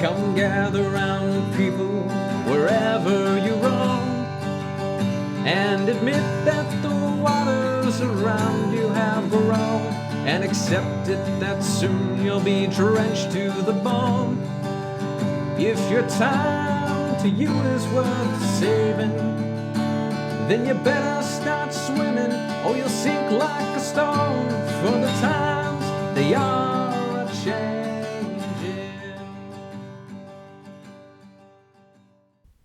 Come gather round, people, wherever you roam, and admit that the waters around you have grown, and accept it that soon you'll be drenched to the bone. If your time to you is worth saving, then you better start swimming, or you'll sink like a stone, for the times they are a-changing.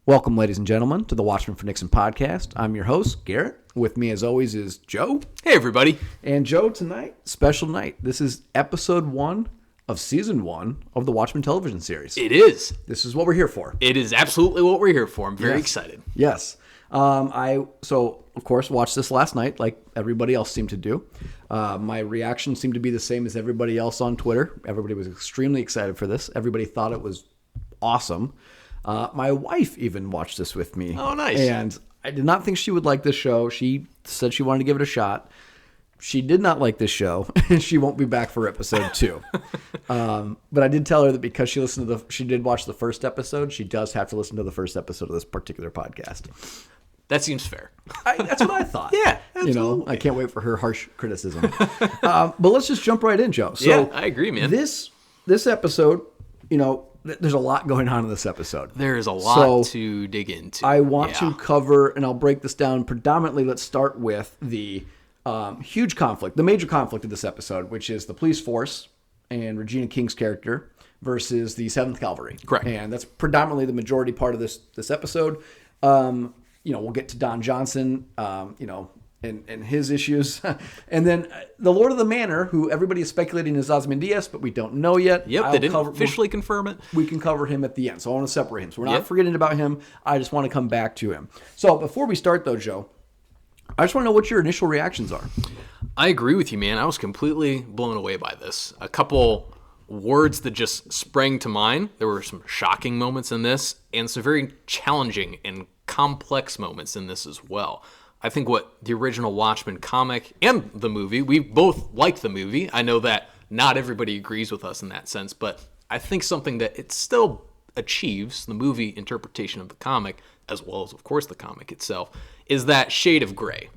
Welcome, ladies and gentlemen, to the Watchmen for Nixon podcast. I'm your host, Garret. With me, as always, is Joe. Hey, everybody. And Joe, tonight, special night. This is episode 1 of season 1 of the Watchmen television series. It is. This is what we're here for. It is absolutely what we're here for. I'm very excited. Yes. So, of course, watched this last night, like everybody else seemed to do. My reaction seemed to be the same as everybody else on Twitter. Everybody was extremely excited for this. Everybody thought it was awesome. My wife even watched this with me. Oh, nice. And I did not think she would like this show. She said she wanted to give it a shot. She did not like this show, and she won't be back for episode 2. But I did tell her that because she did watch the first episode, she does have to listen to the first episode of this particular podcast. That seems fair. That's what I thought. Yeah, absolutely. I can't wait for her harsh criticism. But let's just jump right in, Joe. So yeah, I agree, man. This episode, there's a lot going on in this episode. There is a lot to dig into. I want to cover, and I'll break this down predominantly. Let's start with the huge conflict, the major conflict of this episode, which is the police force and Regina King's character versus the 7th Kalvary. Correct. And that's predominantly the majority part of this episode. We'll get to Don Johnson, and his issues. And then the Lord of the Manor, who everybody is speculating is Ozymandias, but we don't know yet. Yep, they didn't officially confirm it. We can cover him at the end, so I want to separate him. So we're not forgetting about him. I just want to come back to him. So before we start, though, Joe, I just want to know what your initial reactions are. I agree with you, man. I was completely blown away by this. A couple words that just sprang to mind. There were some shocking moments in this, and some very challenging and complex moments in this as well. I think what the original Watchmen comic and the movie, we both like the movie. I know that not everybody agrees with us in that sense, but I think something that it still achieves, the movie interpretation of the comic, as well as, of course, the comic itself, is that shade of gray.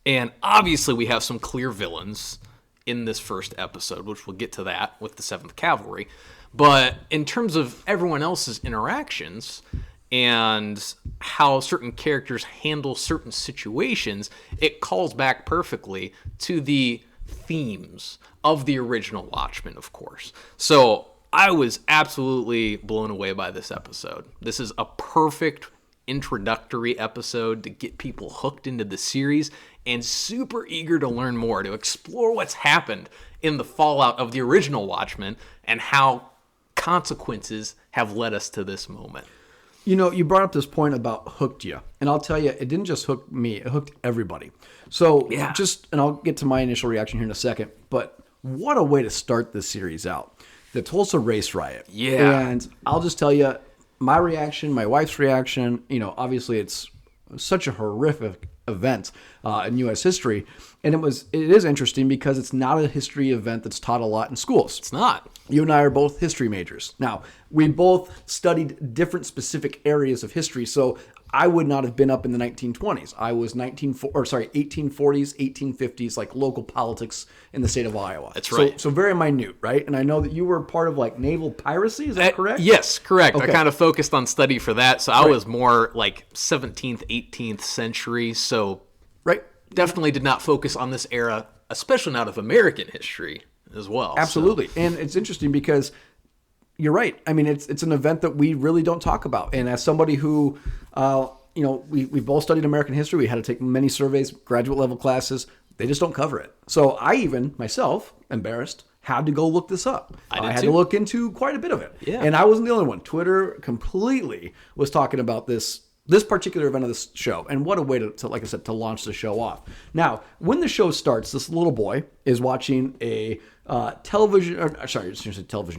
And obviously we have some clear villains in this first episode, which we'll get to that with the 7th Cavalry. But in terms of everyone else's interactions and how certain characters handle certain situations, it calls back perfectly to the themes of the original Watchmen, of course. So I was absolutely blown away by this episode. This is a perfect introductory episode to get people hooked into the series and super eager to learn more, to explore what's happened in the fallout of the original Watchmen and how consequences have led us to this moment. You brought up this point about hooked you, and I'll tell you, it didn't just hook me, it hooked everybody. So and I'll get to my initial reaction here in a second, but what a way to start this series out. The Tulsa race riot. Yeah. And I'll just tell you, my reaction, my wife's reaction, obviously it's such a horrific event in U.S. history. And it is interesting because it's not a history event that's taught a lot in schools. It's not. You and I are both history majors. Now, we both studied different specific areas of history, so I would not have been up in the 1920s. I was 1840s, 1850s, like local politics in the state of Iowa. That's right. So very minute, right? And I know that you were part of like naval piracy. Is that correct? Yes, correct. Okay. I kind of focused on study for that. So I was more like 17th, 18th century. So definitely did not focus on this era, especially not of American history as well. Absolutely. So. And it's interesting because you're right. I mean, it's an event that we really don't talk about. And as somebody who, we've both studied American history, we had to take many surveys, graduate level classes. They just don't cover it. So I even, myself, embarrassed, had to go look this up. I had to look into quite a bit of it. Yeah. And I wasn't the only one. Twitter completely was talking about this particular event of this show. And what a way to, like I said, to launch the show off. Now, when the show starts, this little boy is watching a television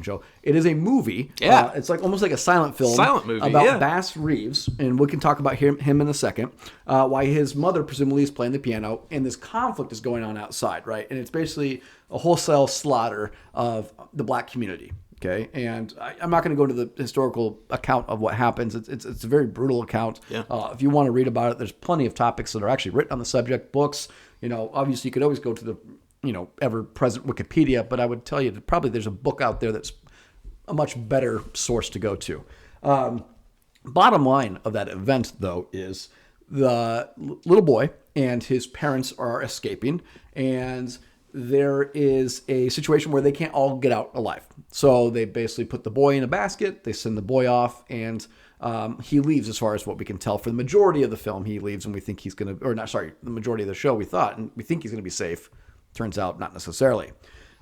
show. It is a movie. Yeah. It's like almost like a silent film. Silent movie, about Bass Reeves. And we can talk about him in a second. Why his mother presumably is playing the piano. And this conflict is going on outside, right? And it's basically a wholesale slaughter of the black community. Okay, and I'm not going to go into the historical account of what happens. It's a very brutal account. Yeah. If you want to read about it, there's plenty of topics that are actually written on the subject, books. Obviously you could always go to the ever-present Wikipedia, but I would tell you that probably there's a book out there that's a much better source to go to. Bottom line of that event, though, is the little boy and his parents are escaping, and there is a situation where they can't all get out alive. So they basically put the boy in a basket, they send the boy off, and he leaves as far as what we can tell. For the majority of the film, he leaves, and we think he's going to, the majority of the show we thought, and we think he's going to be safe. Turns out not necessarily.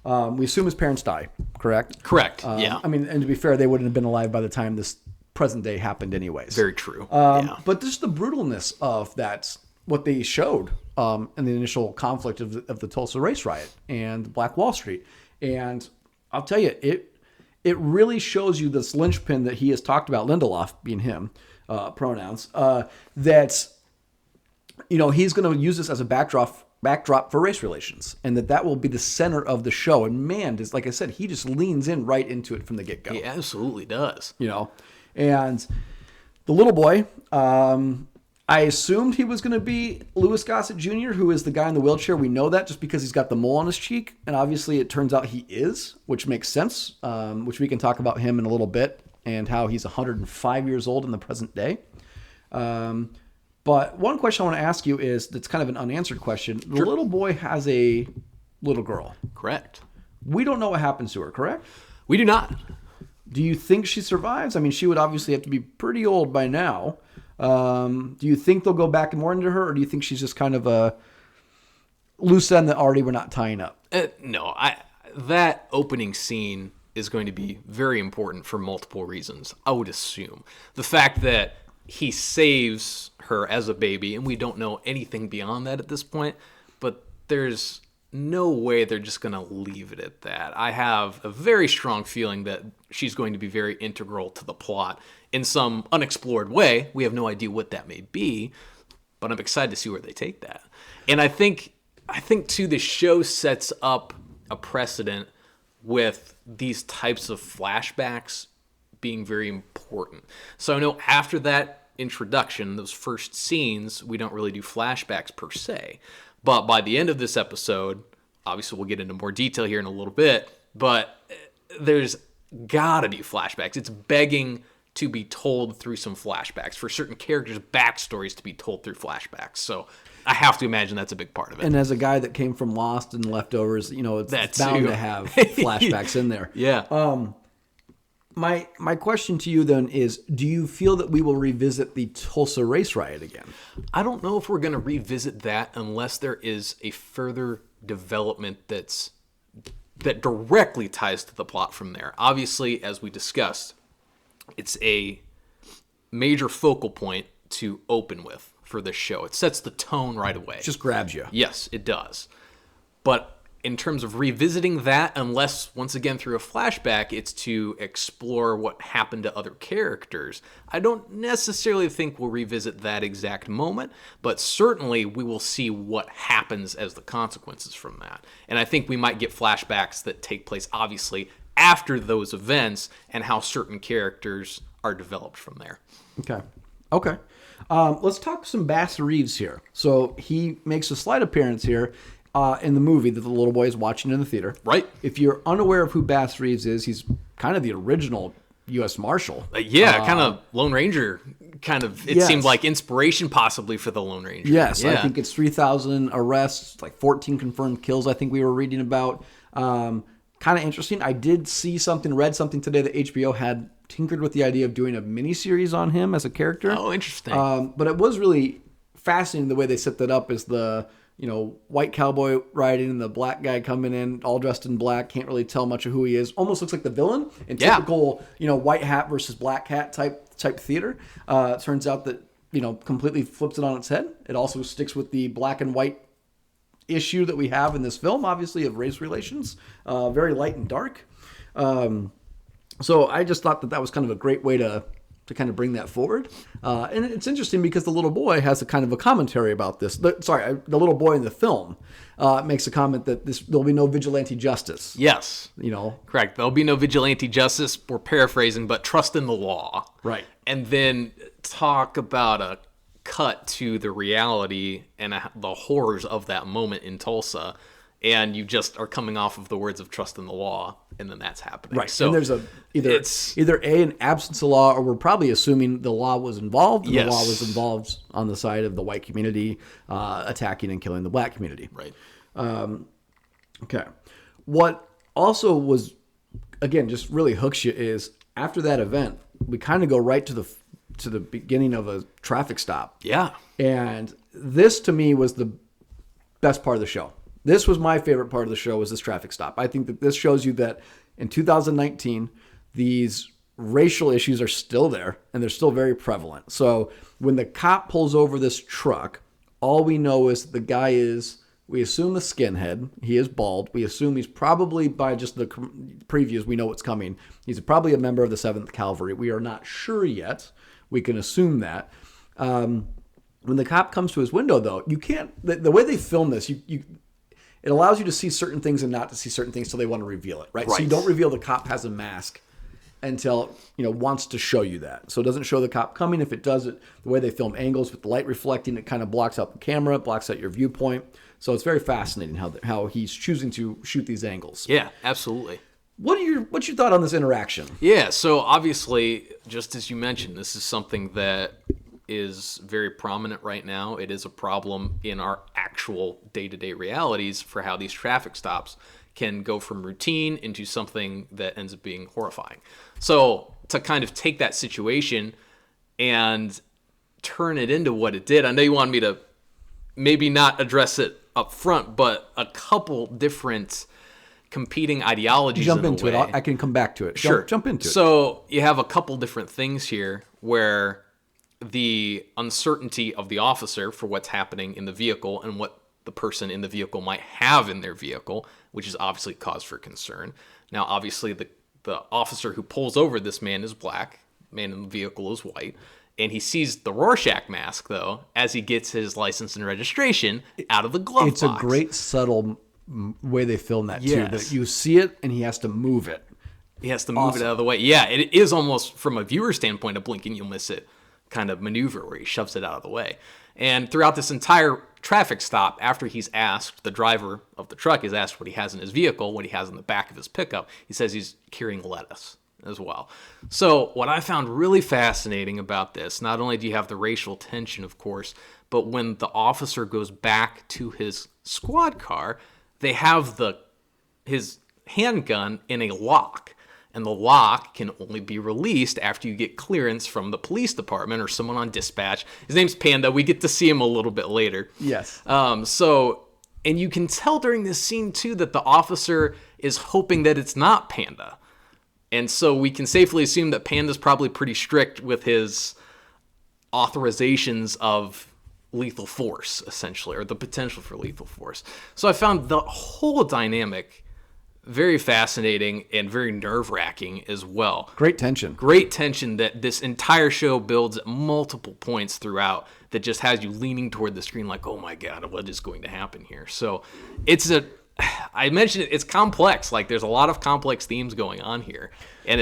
We assume his parents die, correct? Correct, yeah. And to be fair, they wouldn't have been alive by the time this present day happened anyways. Very true. Yeah. But just the brutalness of that, what they showed in the initial conflict of the Tulsa race riot and Black Wall Street. And I'll tell you, it really shows you this linchpin that he has talked about, Lindelof being him, pronouns, that he's going to use this as a backdrop for race relations, and that will be the center of the show. And man, like I said, he just leans in right into it from the get-go. He absolutely does. And the little boy, I assumed he was going to be Louis Gossett Jr., who is the guy in the wheelchair. We know that just because he's got the mole on his cheek, and obviously it turns out he is, which makes sense, which we can talk about him in a little bit and how he's 105 years old in the present day. But one question I want to ask you is, that's kind of an unanswered question. The little boy has a little girl. Correct. We don't know what happens to her, correct? We do not. Do you think she survives? I mean, she would obviously have to be pretty old by now. Do you think they'll go back more into her, or do you think she's just kind of a loose end that already we're not tying up? No, that opening scene is going to be very important for multiple reasons, I would assume. The fact that he saves her as a baby, and we don't know anything beyond that at this point, but there's no way they're just going to leave it at that. I have a very strong feeling that she's going to be very integral to the plot in some unexplored way. We have no idea what that may be, but I'm excited to see where they take that. And I think too, the show sets up a precedent with these types of flashbacks being very important. So I know after that introduction, those first scenes, we don't really do flashbacks per se. But by the end of this episode, obviously we'll get into more detail here in a little bit, but there's gotta be flashbacks. It's begging to be told through some flashbacks, for certain characters' backstories to be told through flashbacks. So I have to imagine that's a big part of it. And as a guy that came from Lost and Leftovers, it's bound to have flashbacks in there. Yeah. My question to you then is, do you feel that we will revisit the Tulsa race riot again? I don't know if we're going to revisit that unless there is a further development that directly ties to the plot from there. Obviously, as we discussed, it's a major focal point to open with for this show. It sets the tone right away. It just grabs you. Yes, it does. But in terms of revisiting that, unless, once again, through a flashback, it's to explore what happened to other characters, I don't necessarily think we'll revisit that exact moment, but certainly we will see what happens as the consequences from that. And I think we might get flashbacks that take place, obviously, after those events and how certain characters are developed from there. Okay. Let's talk some Bass Reeves here. So he makes a slight appearance here in the movie that the little boy is watching in the theater. Right. If you're unaware of who Bass Reeves is, he's kind of the original U.S. Marshal. Kind of Lone Ranger. It seemed like inspiration possibly for the Lone Ranger. Yes, yeah. I think it's 3,000 arrests, like 14 confirmed kills I think we were reading about. Kind of interesting. I did read something today that HBO had tinkered with the idea of doing a miniseries on him as a character. Oh, interesting. But it was really fascinating the way they set that up, as the white cowboy riding and the black guy coming in all dressed in black, can't really tell much of who he is. Almost looks like the villain in typical, white hat versus black hat type theater. It turns out that, completely flips it on its head. It also sticks with the black and white issue that we have in this film, obviously, of race relations. Very light and dark. So I just thought that was kind of a great way to to kind of bring that forward. And it's interesting because the little boy has a kind of a commentary about this. The little boy in the film makes a comment that there'll be no vigilante justice. Yes. Correct. There'll be no vigilante justice. We're paraphrasing, but trust in the law. Right. And then talk about a cut to the reality and the horrors of that moment in Tulsa. And you just are coming off of the words of trust in the law, and then that's happening. Right. So and there's either an absence of law, or we're probably assuming the law was involved. And yes. The law was involved on the side of the white community attacking and killing the black community. Right. Okay. What also was, again, just really hooks you is after that event, we kind of go right to the beginning of a traffic stop. Yeah. And this to me was the best part of the show. This was my favorite part of the show, was this traffic stop. I think that this shows you that in 2019, these racial issues are still there and they're still very prevalent. So when the cop pulls over this truck, all we know is the guy is, we assume a skinhead. He is bald. We assume he's probably, by just the previews, we know what's coming. He's probably a member of the 7th Kalvary. We are not sure yet. We can assume that. When the cop comes to his window, though, you can't, the way they film this, it allows you to see certain things and not to see certain things till they want to reveal it, right? So you don't reveal the cop has a mask until, wants to show you that. So it doesn't show the cop coming. If it does it, the way they film angles with the light reflecting, it kind of blocks out the camera, blocks out your viewpoint. So it's very fascinating how he's choosing to shoot these angles. Yeah, absolutely. What's your thought on this interaction? Yeah, so obviously, just as you mentioned, this is something that is very prominent right now. It is a problem in our actual day-to-day realities for how these traffic stops can go from routine into something that ends up being horrifying. So to kind of take that situation and turn it into what it did, I know you wanted me to maybe not address it up front, but a couple different competing ideologies. Jump into it. I can come back to it. Sure. Jump into it. So you have a couple different things here where the uncertainty of the officer for what's happening in the vehicle and what the person in the vehicle might have in their vehicle, which is obviously cause for concern. Now, obviously, the officer who pulls over this man is black, man in the vehicle is white, and he sees the Rorschach mask, though, as he gets his license and registration out of the glove box. It's a great subtle way they film that, too. Yes. That you see it, and he has to move it. He has to move it out of the way. Yeah, it is almost, from a viewer standpoint, a blink and you'll miss it kind of maneuver where he shoves it out of the way. And throughout this entire traffic stop, after he's asked, the driver of the truck is asked what he has in his vehicle, what he has in the back of his pickup, he says he's carrying lettuce as well. So what I found really fascinating about this, not only do you have the racial tension, of course, but when the officer goes back to his squad car, they have his handgun in a lock. And the lock can only be released after you get clearance from the police department or someone on dispatch. His name's Panda. We get to see him a little bit later. Yes. And you can tell during this scene, too, that the officer is hoping that it's not Panda. And so we can safely assume that Panda's probably pretty strict with his authorizations of lethal force, essentially, or the potential for lethal force. So I found the whole dynamic very fascinating and very nerve-wracking as well. Great tension. Great tension that this entire show builds at multiple points throughout that just has you leaning toward the screen like, oh my God, what is going to happen here? So I mentioned it's complex. Like there's a lot of complex themes going on here. And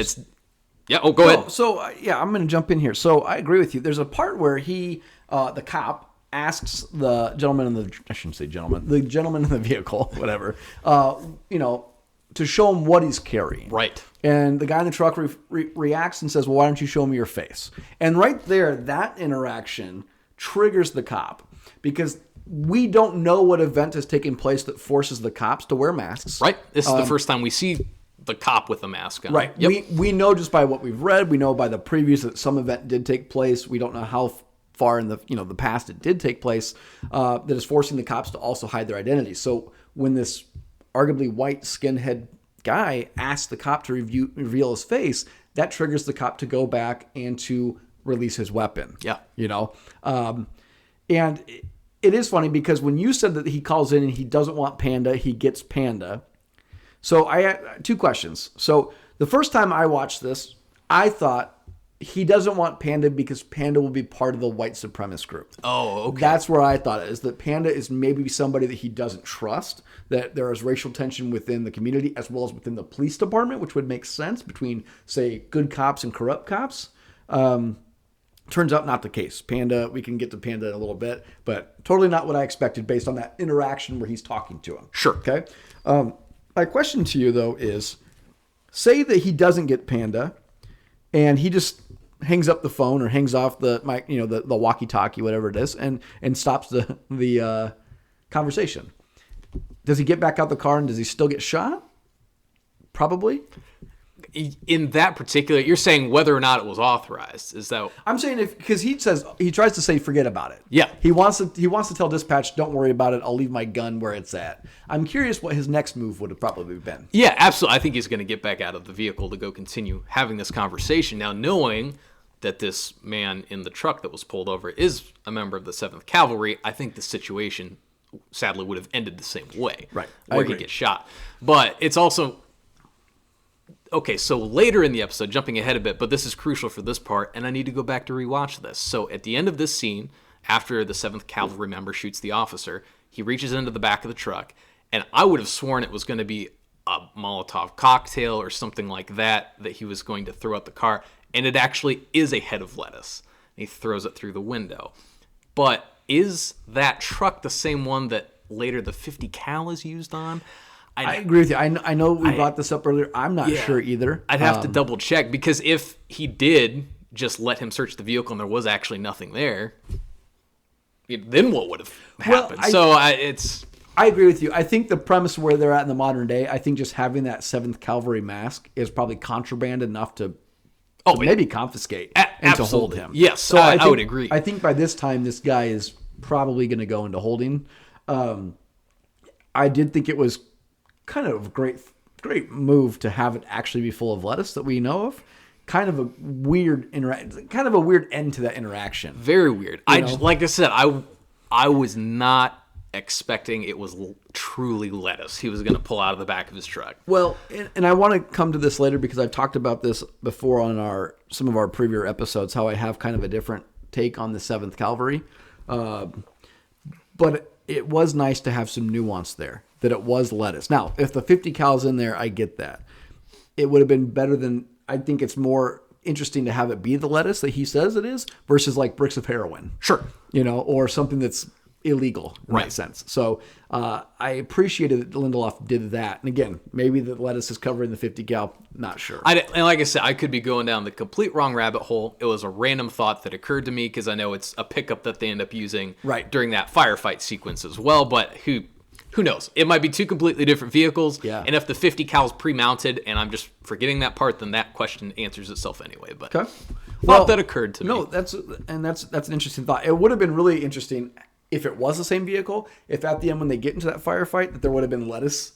go ahead. So I'm going to jump in here. So I agree with you. There's a part where the cop asks the gentleman in the gentleman in the vehicle, whatever, to show him what he's carrying. Right. And the guy in the truck reacts and says, well, why don't you show me your face? And right there, that interaction triggers the cop because we don't know what event has taken place that forces the cops to wear masks. Right. This is the first time we see the cop with a mask on. Right. Yep. We know just by what we've read, we know by the previews that some event did take place. We don't know how far in the past it did take place that is forcing the cops to also hide their identity. So when this arguably white skinhead guy asks the cop to reveal his face, that triggers the cop to go back and to release his weapon. Yeah. And it is funny because when you said that he calls in and he doesn't want Panda, he gets Panda. So I had two questions. So the first time I watched this, I thought he doesn't want Panda because Panda will be part of the white supremacist group. Oh, okay. That's where I thought it is, that Panda is maybe somebody that he doesn't trust, that there is racial tension within the community as well as within the police department, which would make sense between, say, good cops and corrupt cops. Turns out not the case. Panda, we can get to Panda in a little bit, but totally not what I expected based on that interaction where he's talking to him. Sure. Okay. My question to you, though, is say that he doesn't get Panda and he just hangs up the phone or hangs off the mic, the walkie-talkie, whatever it is, and stops the conversation. Does he get back out the car and does he still get shot? Probably. In that particular, you're saying whether or not it was authorized. Is that? I'm saying because he tries to say forget about it. Yeah. He wants to tell dispatch, don't worry about it. I'll leave my gun where it's at. I'm curious what his next move would have probably been. Yeah, absolutely. I think he's going to get back out of the vehicle to go continue having this conversation. Now, knowing that this man in the truck that was pulled over is a member of the 7th Cavalry, I think the situation sadly would have ended the same way. Right. Where he gets shot. But it's also... Okay, so later in the episode, jumping ahead a bit, but this is crucial for this part, and I need to go back to rewatch this. So at the end of this scene, after the 7th Cavalry member shoots the officer, he reaches into the back of the truck, and I would have sworn it was going to be a Molotov cocktail or something like that he was going to throw at the car, and it actually is a head of lettuce. He throws it through the window. But is that truck the same one that later the 50 cal is used on? I agree with you. I know we brought this up earlier. I'm not sure either. I'd have to double check, because if he did just let him search the vehicle and there was actually nothing there, then what would have happened? I agree with you. I think the premise where they're at in the modern day, I think just having that 7th Cavalry mask is probably contraband enough to maybe confiscate and to hold him. Yes, so I would agree. I think by this time, this guy is probably going to go into holding. I did think it was kind of a great move to have it actually be full of lettuce that we know of. Kind of a weird end to that interaction. Very weird. Like I said, I was not expecting it was truly lettuce he was going to pull out of the back of his truck. Well, and I want to come to this later because I've talked about this before on some of our previous episodes, how I have kind of a different take on the 7th Cavalry. But it was nice to have some nuance there, that it was lettuce. Now, if the 50 cal's in there, I get that. It would have been better than, I think it's more interesting to have it be the lettuce that he says it is versus like bricks of heroin. Sure. Or something that's illegal in that sense. So I appreciated that Lindelof did that. And again, maybe the lettuce is covering the 50 cal, not sure. And like I said, I could be going down the complete wrong rabbit hole. It was a random thought that occurred to me because I know it's a pickup that they end up using during that firefight sequence as well. But who knows? It might be two completely different vehicles. Yeah. And if the 50 cal is pre-mounted and I'm just forgetting that part, then that question answers itself anyway. But thought that occurred to me. No, that's an interesting thought. It would have been really interesting if it was the same vehicle, if at the end when they get into that firefight that there would have been lettuce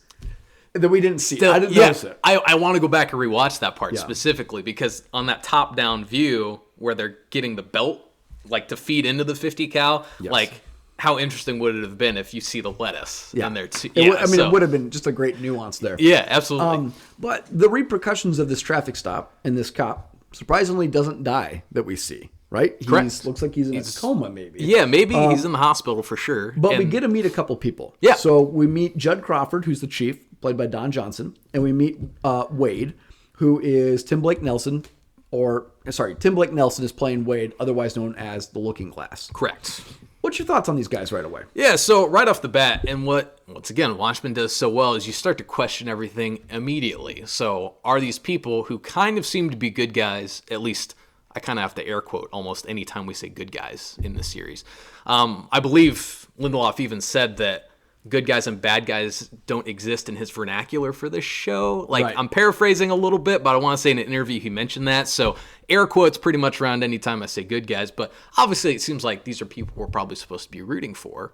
that we didn't see. I didn't notice it. I want to go back and rewatch that part specifically because on that top-down view where they're getting the belt like to feed into the 50 cal, like how interesting would it have been if you see the lettuce in there too? It would have been just a great nuance there. Yeah, absolutely. But the repercussions of this traffic stop and this cop surprisingly doesn't die that we see. Right? Correct. Looks like he's in a coma, maybe. Yeah, maybe he's in the hospital for sure. But we get to meet a couple people. Yeah. So we meet Judd Crawford, who's the chief, played by Don Johnson. And we meet Wade, who is Tim Blake Nelson. Tim Blake Nelson is playing Wade, otherwise known as the Looking Glass. Correct. What's your thoughts on these guys right away? Yeah, so right off the bat, and once again, Watchmen does so well is you start to question everything immediately. So are these people who kind of seem to be good guys, at least I kind of have to air quote almost any time we say good guys in this series. I believe Lindelof even said that good guys and bad guys don't exist in his vernacular for this show. I'm paraphrasing a little bit, but I want to say in an interview he mentioned that. So air quotes pretty much around any time I say good guys. But obviously it seems like these are people we're probably supposed to be rooting for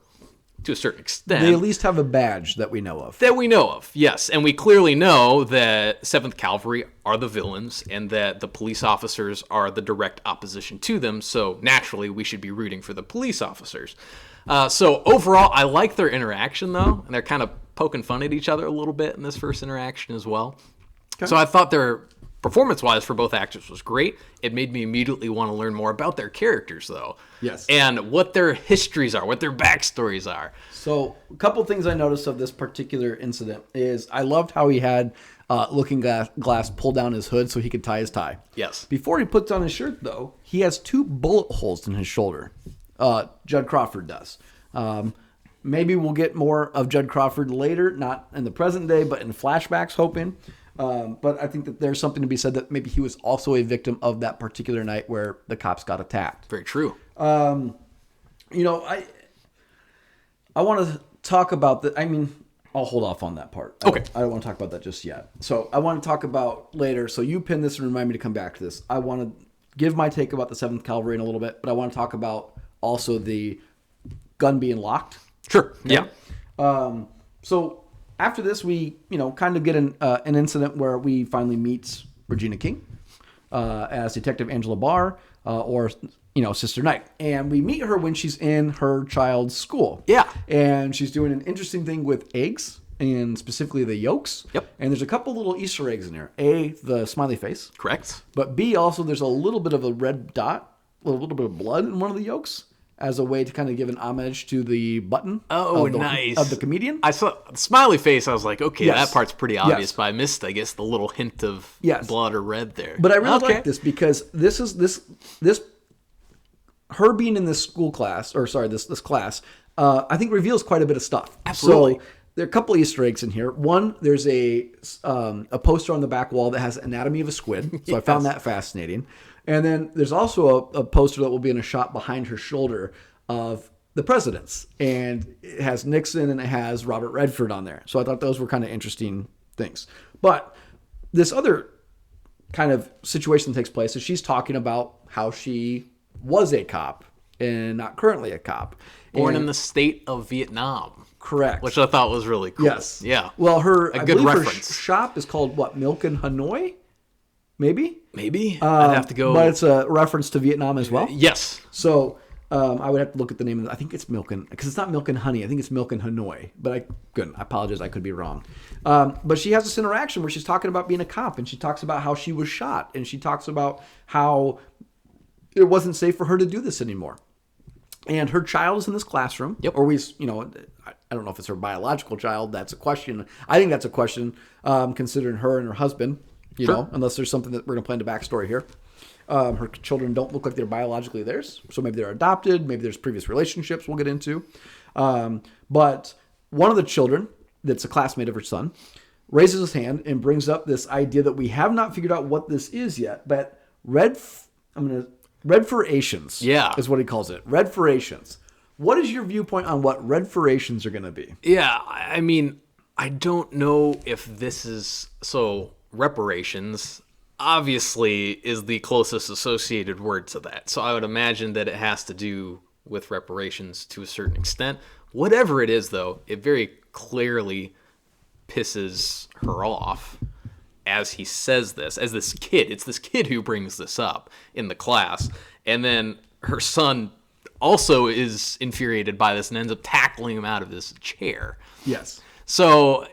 to a certain extent. They at least have a badge that we know of. Yes. And we clearly know that 7th Cavalry are the villains and that the police officers are the direct opposition to them. So naturally, we should be rooting for the police officers. So overall, I like their interaction, though. And they're kind of poking fun at each other a little bit in this first interaction as well. Okay. So I thought their performance-wise for both actors was great. It made me immediately want to learn more about their characters, though. Yes. And what their histories are, what their backstories are. So a couple things I noticed of this particular incident is I loved how he had Looking Glass pull down his hood so he could tie his tie. Yes. Before he puts on his shirt, though, he has 2 bullet holes in his shoulder. Judd Crawford does. Maybe we'll get more of Judd Crawford later, not in the present day, but in flashbacks, hoping. But I think that there's something to be said that maybe he was also a victim of that particular night where the cops got attacked. Very true. I want to talk about the. I mean, I'll hold off on that part. Okay. I don't want to talk about that just yet. So I want to talk about later. So you pin this and remind me to come back to this. I want to give my take about the 7th Kalvary in a little bit, but I want to talk about also the gun being locked. Sure. Okay? Yeah. So after this, we kind of get an incident where we finally meet Regina King as Detective Angela Barr, or Sister Knight, and we meet her when she's in her child's school. Yeah. And she's doing an interesting thing with eggs, and specifically the yolks. Yep. And there's a couple little Easter eggs in there. A, the smiley face. Correct. But B, also there's a little bit of a red dot, a little bit of blood in one of the yolks, as a way to kind of give an homage to the button. Nice. Of the comedian. I saw the smiley face. I was like, okay, Yes. that part's pretty obvious, Yes. but I missed, I guess, the little hint of Yes. blood or red there. But I really Okay. like this because this her being in this school class, or sorry, this class, I think reveals quite a bit of stuff. Absolutely. So there are a couple of Easter eggs in here. One, there's a poster on the back wall that has anatomy of a squid. So I found that fascinating. And then there's also a poster that will be in a shot behind her shoulder of the presidents, and it has Nixon and it has Robert Redford on there. So I thought those were kind of interesting things. But this other kind of situation that takes place is she's talking about how she was a cop and not currently a cop. Born And- in the state of Vietnam. Correct. Which I thought was really cool. Yes. Yeah. Well, A I good believe reference. her shop is called what? Milk in Hanoi? Maybe? Maybe. I'd have to go. But it's a reference to Vietnam as well. Yes. So I would have to look at the name of it. I think it's Milk and, because it's not Milk and Honey. I think it's Milk in Hanoi. But I apologize. I could be wrong. But she has this interaction where she's talking about being a cop, and she talks about how she was shot, and she talks about how it wasn't safe for her to do this anymore. And her child is in this classroom. Yep. Or I don't know if it's her biological child. That's a question. I think that's a question, considering her and her husband, unless there's something that we're going to play into backstory here. Her children don't look like they're biologically theirs. So maybe they're adopted. Maybe there's previous relationships we'll get into. But one of the children, that's a classmate of her son, raises his hand and brings up this idea that we have not figured out what this is yet. But redfurations, is what he calls it. Redfurations. What is your viewpoint on what redfurations are going to be? Yeah. I mean, I don't know if this is so. Reparations obviously is the closest associated word to that. So I would imagine that it has to do with reparations to a certain extent. Whatever it is, though, it very clearly pisses her off as he says this, as this kid. It's this kid who brings this up in the class. And then her son also is infuriated by this and ends up tackling him out of his chair. Yes. So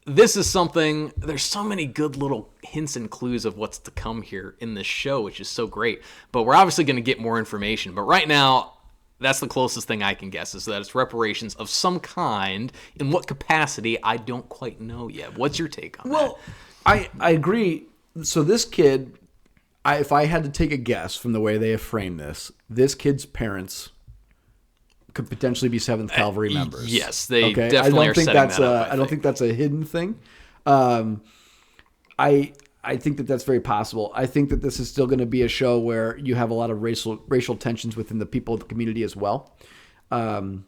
this is something, there's so many good little hints and clues of what's to come here in this show, which is so great. But we're obviously going to get more information. But right now, that's the closest thing I can guess, is that it's reparations of some kind. In what capacity, I don't quite know yet. What's your take on that? Well, I agree. So this kid, if I had to take a guess from the way they have framed this kid's parents could potentially be 7th Kalvary members. Yes, they definitely are setting that up. I don't think that's a hidden thing. I think that that's very possible. I think that this is still going to be a show where you have a lot of racial tensions within the people of the community as well. And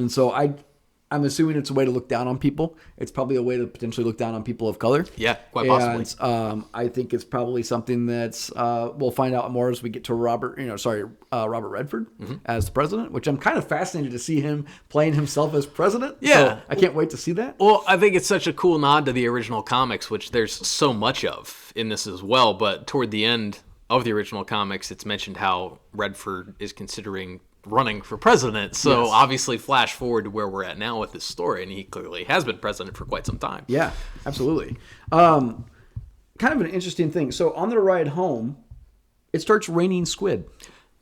so I'm assuming it's a way to look down on people. It's probably a way to potentially look down on people of color. Yeah, quite possibly. And I think it's probably something that's we'll find out more as we get to Robert Redford as the president, which I'm kind of fascinated to see him playing himself as president. Yeah. So I can't wait to see that. Well, I think it's such a cool nod to the original comics, which there's so much of in this as well. But toward the end of the original comics, it's mentioned how Redford is considering running for president. So Yes. obviously flash forward to where we're at now with this story, and he clearly has been president for quite some time. Yeah, absolutely. kind of an interesting thing. So on their ride home, it starts raining squid.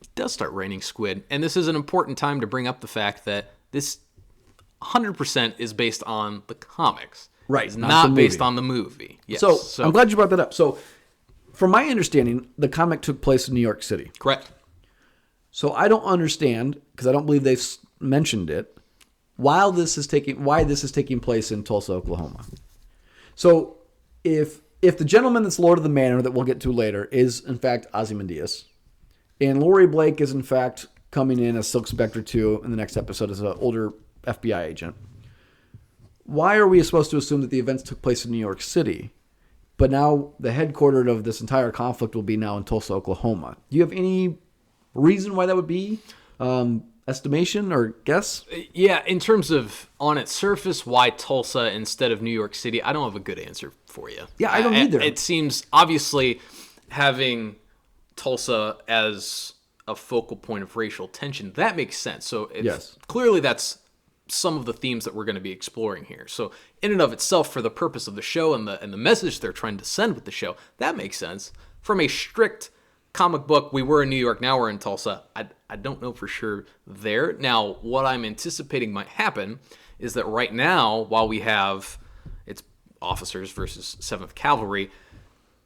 It does start raining squid. And this is an important time to bring up the fact that this 100% is based on the comics. Right, It's not not the based movie. on the movie. Yes. So I'm glad you brought that up. So from my understanding, the comic took place in New York City. Correct. So I don't understand, because I don't believe they've mentioned it, why this is taking place in Tulsa, Oklahoma. So if the gentleman that's Lord of the Manor that we'll get to later is in fact Ozymandias, and Laurie Blake is in fact coming in as Silk Spectre 2 in the next episode as an older FBI agent, why are we supposed to assume that the events took place in New York City, but now the headquarters of this entire conflict will be now in Tulsa, Oklahoma? Do you have any reason why that would be? Estimation or guess? Yeah, in terms of on its surface, why Tulsa instead of New York City, I don't have a good answer for you. Yeah, I don't either. It seems obviously having Tulsa as a focal point of racial tension, that makes sense. So Yes. Clearly that's some of the themes that we're going to be exploring here. So in and of itself, for the purpose of the show and the message they're trying to send with the show, that makes sense. From a strict comic book, we were in New York, now we're in Tulsa, I don't know for sure there. Now, what I'm anticipating might happen is that right now, while we have it's officers versus 7th Cavalry,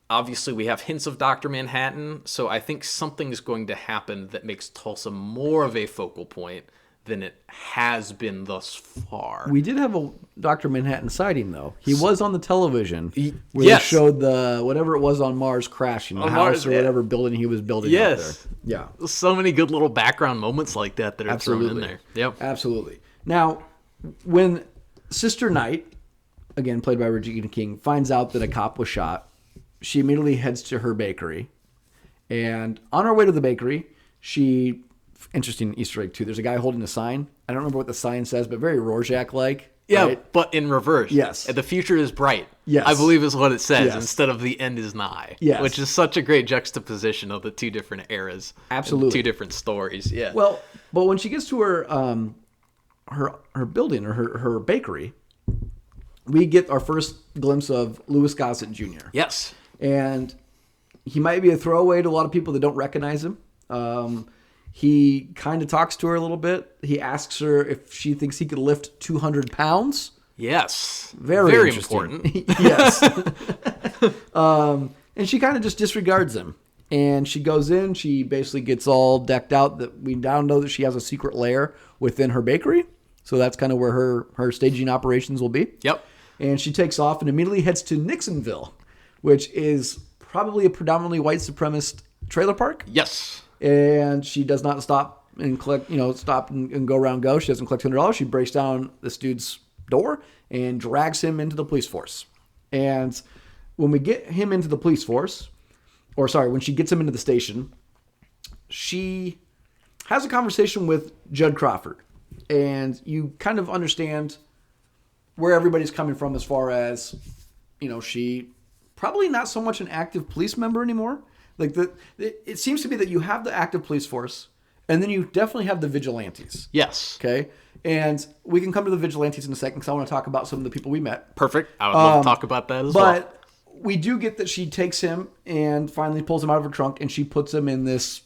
obviously we have hints of Dr. Manhattan, so I think something's going to happen that makes Tulsa more of a focal point than it has been thus far. We did have a Dr. Manhattan sighting, though. He was on the television where yes. they showed the whatever it was on Mars crashing, the On house Mars, or yeah. whatever building he was building Yes. out there. Yeah, So many good little background moments like that are thrown in there. Yep. Absolutely. Now, when Sister Knight, again played by Regina King, finds out that a cop was shot, she immediately heads to her bakery. And on her way to the bakery, she... Interesting Easter egg, too. There's a guy holding a sign. I don't remember what the sign says, but very Rorschach-like. Yeah, right? but in reverse. Yes. The future is bright. Yes. I believe is what it says Yes. instead of the end is nigh. Yes. Which is such a great juxtaposition of the two different eras. Absolutely. Two different stories. Yeah. Well, but when she gets to her her building or her bakery, we get our first glimpse of Louis Gossett Jr. Yes. And he might be a throwaway to a lot of people that don't recognize him. He kind of talks to her a little bit. He asks her if she thinks he could lift 200 pounds. Yes. Very important. Yes. And she kind of just disregards him. And she goes in. She basically gets all decked out. That we now know that she has a secret lair within her bakery. So that's kind of where her staging operations will be. Yep. And she takes off and immediately heads to Nixonville, which is probably a predominantly white supremacist trailer park. Yes. And she does not stop and collect, stop and go around go. She doesn't collect $200. She breaks down this dude's door and drags him into the police force. And when we get him into the police force, when she gets him into the station, she has a conversation with Judd Crawford. And you kind of understand where everybody's coming from as far as, she probably not so much an active police member anymore. Like it seems to be that you have the active police force, and then you definitely have the vigilantes. Yes. Okay, and we can come to the vigilantes in a second because I want to talk about some of the people we met. Perfect. I would love to talk about that as well. But we do get that she takes him and finally pulls him out of her trunk, and she puts him in this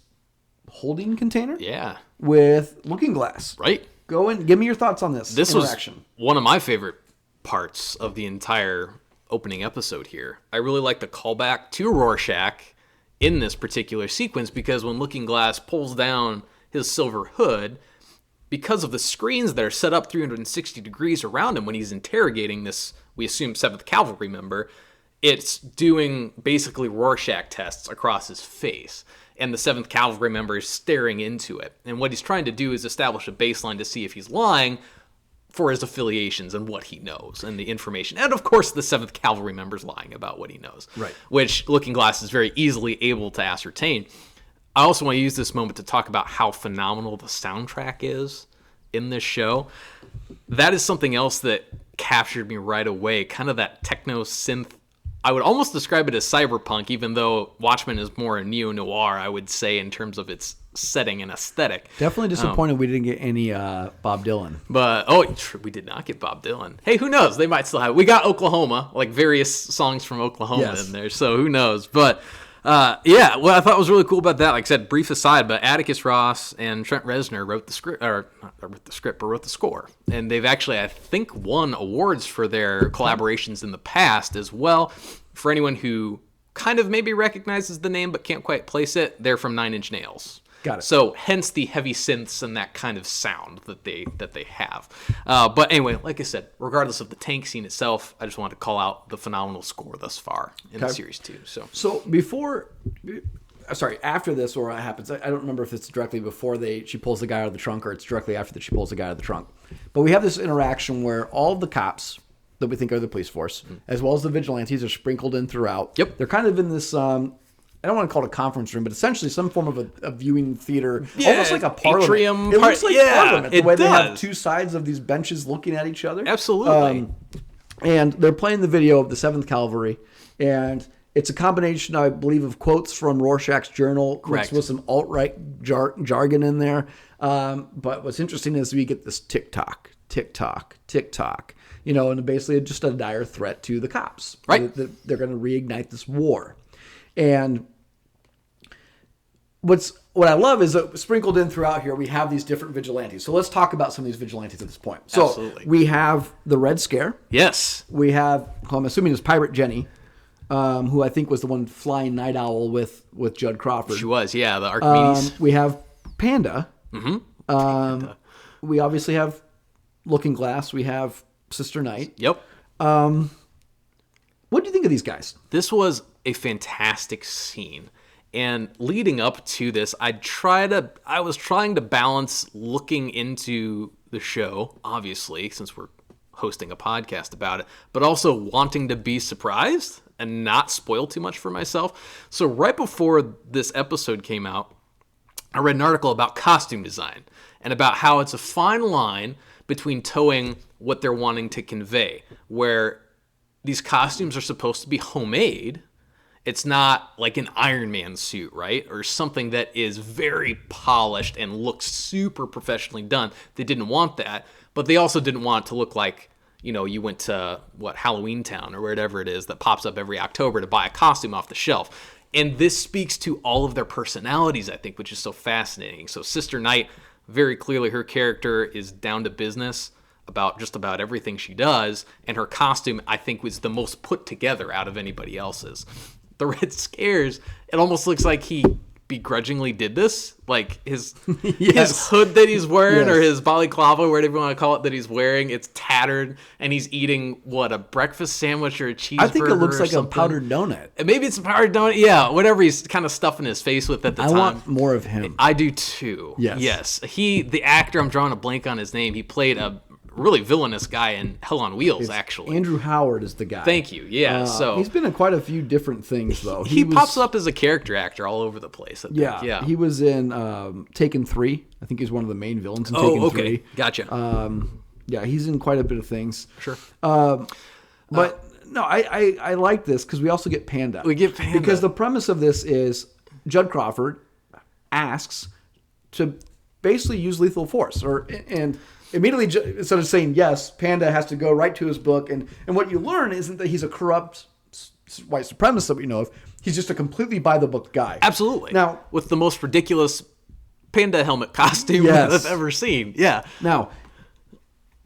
holding container. Yeah. With looking glass. Right. Go and give me your thoughts on this. This interaction. was one of my favorite parts of the entire opening episode here. I really like the callback to Rorschach in this particular sequence, because when Looking Glass pulls down his silver hood, because of the screens that are set up 360 degrees around him when he's interrogating this, we assume 7th Cavalry member, it's doing basically Rorschach tests across his face. And the 7th Cavalry member is staring into it. And what he's trying to do is establish a baseline to see if he's lying for his affiliations and what he knows and the information. And of course, the 7th Cavalry member's lying about what he knows. Right. Which Looking Glass is very easily able to ascertain. I also want to use this moment to talk about how phenomenal the soundtrack is in this show. That is something else that captured me right away. Kind of that techno synth I would almost describe it as cyberpunk, even though Watchmen is more a neo-noir, I would say, in terms of its setting and aesthetic. Definitely disappointed we didn't get any Bob Dylan. But, we did not get Bob Dylan. Hey, who knows? They might still have. We got Oklahoma, like various songs from Oklahoma in there, so who knows? But, what I thought was really cool about that, like I said, brief aside, but Atticus Ross and Trent Reznor wrote the script, or not wrote the script, but wrote the score. And they've actually, I think, won awards for their collaborations in the past as well. For anyone who kind of maybe recognizes the name but can't quite place it, they're from Nine Inch Nails. Got it. So hence the heavy synths and that kind of sound that they have. But anyway, like I said, regardless of the tank scene itself, I just wanted to call out the phenomenal score thus far in the series too. So after this or what happens, I don't remember if it's directly before she pulls the guy out of the trunk or it's directly after that she pulls the guy out of the trunk. But we have this interaction where all of the cops that we think are the police force, as well as the vigilantes, are sprinkled in throughout. Yep. They're kind of in this, I don't want to call it a conference room, but essentially some form of a viewing theater, almost like a parliament. Atrium. It looks like parliament, the way they have does. two sides of these benches looking at each other. Absolutely. And they're playing the video of the 7th Kalvary, and it's a combination, I believe, of quotes from Rorschach's journal, Correct. with some alt-right jargon in there. But what's interesting is we get this tick-tock, tick-tock, tick-tock, and basically just a dire threat to the cops. Right. They're going to reignite this war. And what I love is that sprinkled in throughout here, we have these different vigilantes. So let's talk about some of these vigilantes at this point. So Absolutely. We have the Red Scare. Yes. We have, who I'm assuming is Pirate Jenny, who I think was the one flying Night Owl with Judd Crawford. She was, the Archimedes. We have Panda. Mm-hmm. Panda. We obviously have Looking Glass. We have Sister Night. Yep. What do you think of these guys? This was a fantastic scene. And leading up to this, I was trying to balance looking into the show, obviously, since we're hosting a podcast about it, but also wanting to be surprised and not spoil too much for myself. So right before this episode came out, I read an article about costume design and about how it's a fine line between towing what they're wanting to convey, where these costumes are supposed to be homemade. It's not like an Iron Man suit, right? Or something that is very polished and looks super professionally done. They didn't want that, but they also didn't want it to look like, you went to, Halloween Town or whatever it is that pops up every October to buy a costume off the shelf. And this speaks to all of their personalities, I think, which is so fascinating. So Sister Night, very clearly her character is down to business about just about everything she does, and her costume, I think, was the most put together out of anybody else's. The Red Scares, it almost looks like he begrudgingly did this. Like his his hood that he's wearing, or his balaclava, whatever you want to call it, that he's wearing, it's tattered, and he's eating, a breakfast sandwich or a cheeseburger. I think it looks like something. a powdered donut. Maybe it's a powdered donut. Yeah, whatever he's kind of stuffing his face with at the time. I want more of him. I do too. Yes. The actor, I'm drawing a blank on his name, he played a really villainous guy in Hell on Wheels, actually. Andrew Howard is the guy. Thank you. Yeah. So he's been in quite a few different things, though. He pops up as a character actor all over the place. I think. Yeah. He was in Taken 3. I think he's one of the main villains in Taken 3. Gotcha. He's in quite a bit of things. Sure. But no, I like this because we also get Panda. We get Panda. Because the premise of this is Judd Crawford asks to basically use lethal force, and immediately, instead of saying yes, Panda has to go right to his book. And what you learn isn't that he's a corrupt white supremacist that we know of. He's just a completely by-the-book guy. Absolutely. Now, with the most ridiculous panda helmet costume that I've ever seen. Yeah. Now,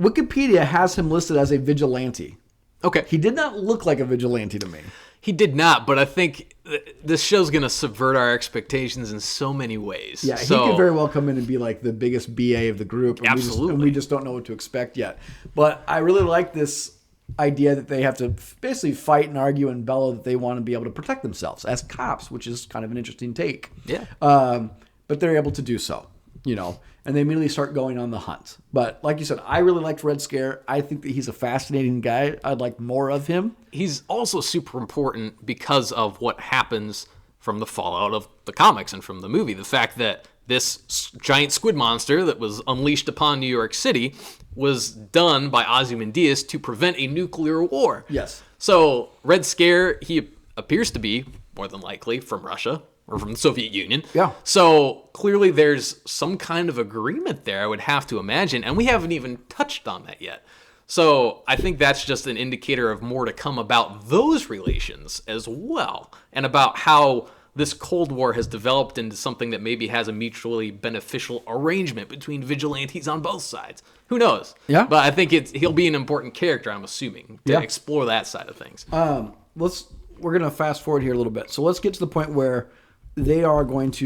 Wikipedia has him listed as a vigilante. Okay. He did not look like a vigilante to me. He did not, but I think this show's going to subvert our expectations in so many ways. Yeah, he could very well come in and be like the biggest BA of the group. And Absolutely. We just don't know what to expect yet. But I really like this idea that they have to basically fight and argue and bellow that they want to be able to protect themselves as cops, which is kind of an interesting take. Yeah. But they're able to do so, and they immediately start going on the hunt. But like you said, I really liked Red Scare. I think that he's a fascinating guy. I'd like more of him. He's also super important because of what happens from the fallout of the comics and from the movie. The fact that this giant squid monster that was unleashed upon New York City was done by Ozymandias to prevent a nuclear war. Yes. So Red Scare, he appears to be, more than likely, from Russia or from the Soviet Union. Yeah. So clearly there's some kind of agreement there, I would have to imagine, and we haven't even touched on that yet. So I think that's just an indicator of more to come about those relations as well, and about how this Cold War has developed into something that maybe has a mutually beneficial arrangement between vigilantes on both sides. Who knows? Yeah. But I think he'll be an important character, I'm assuming, to explore that side of things. We're gonna fast forward here a little bit. So let's get to the point where they locate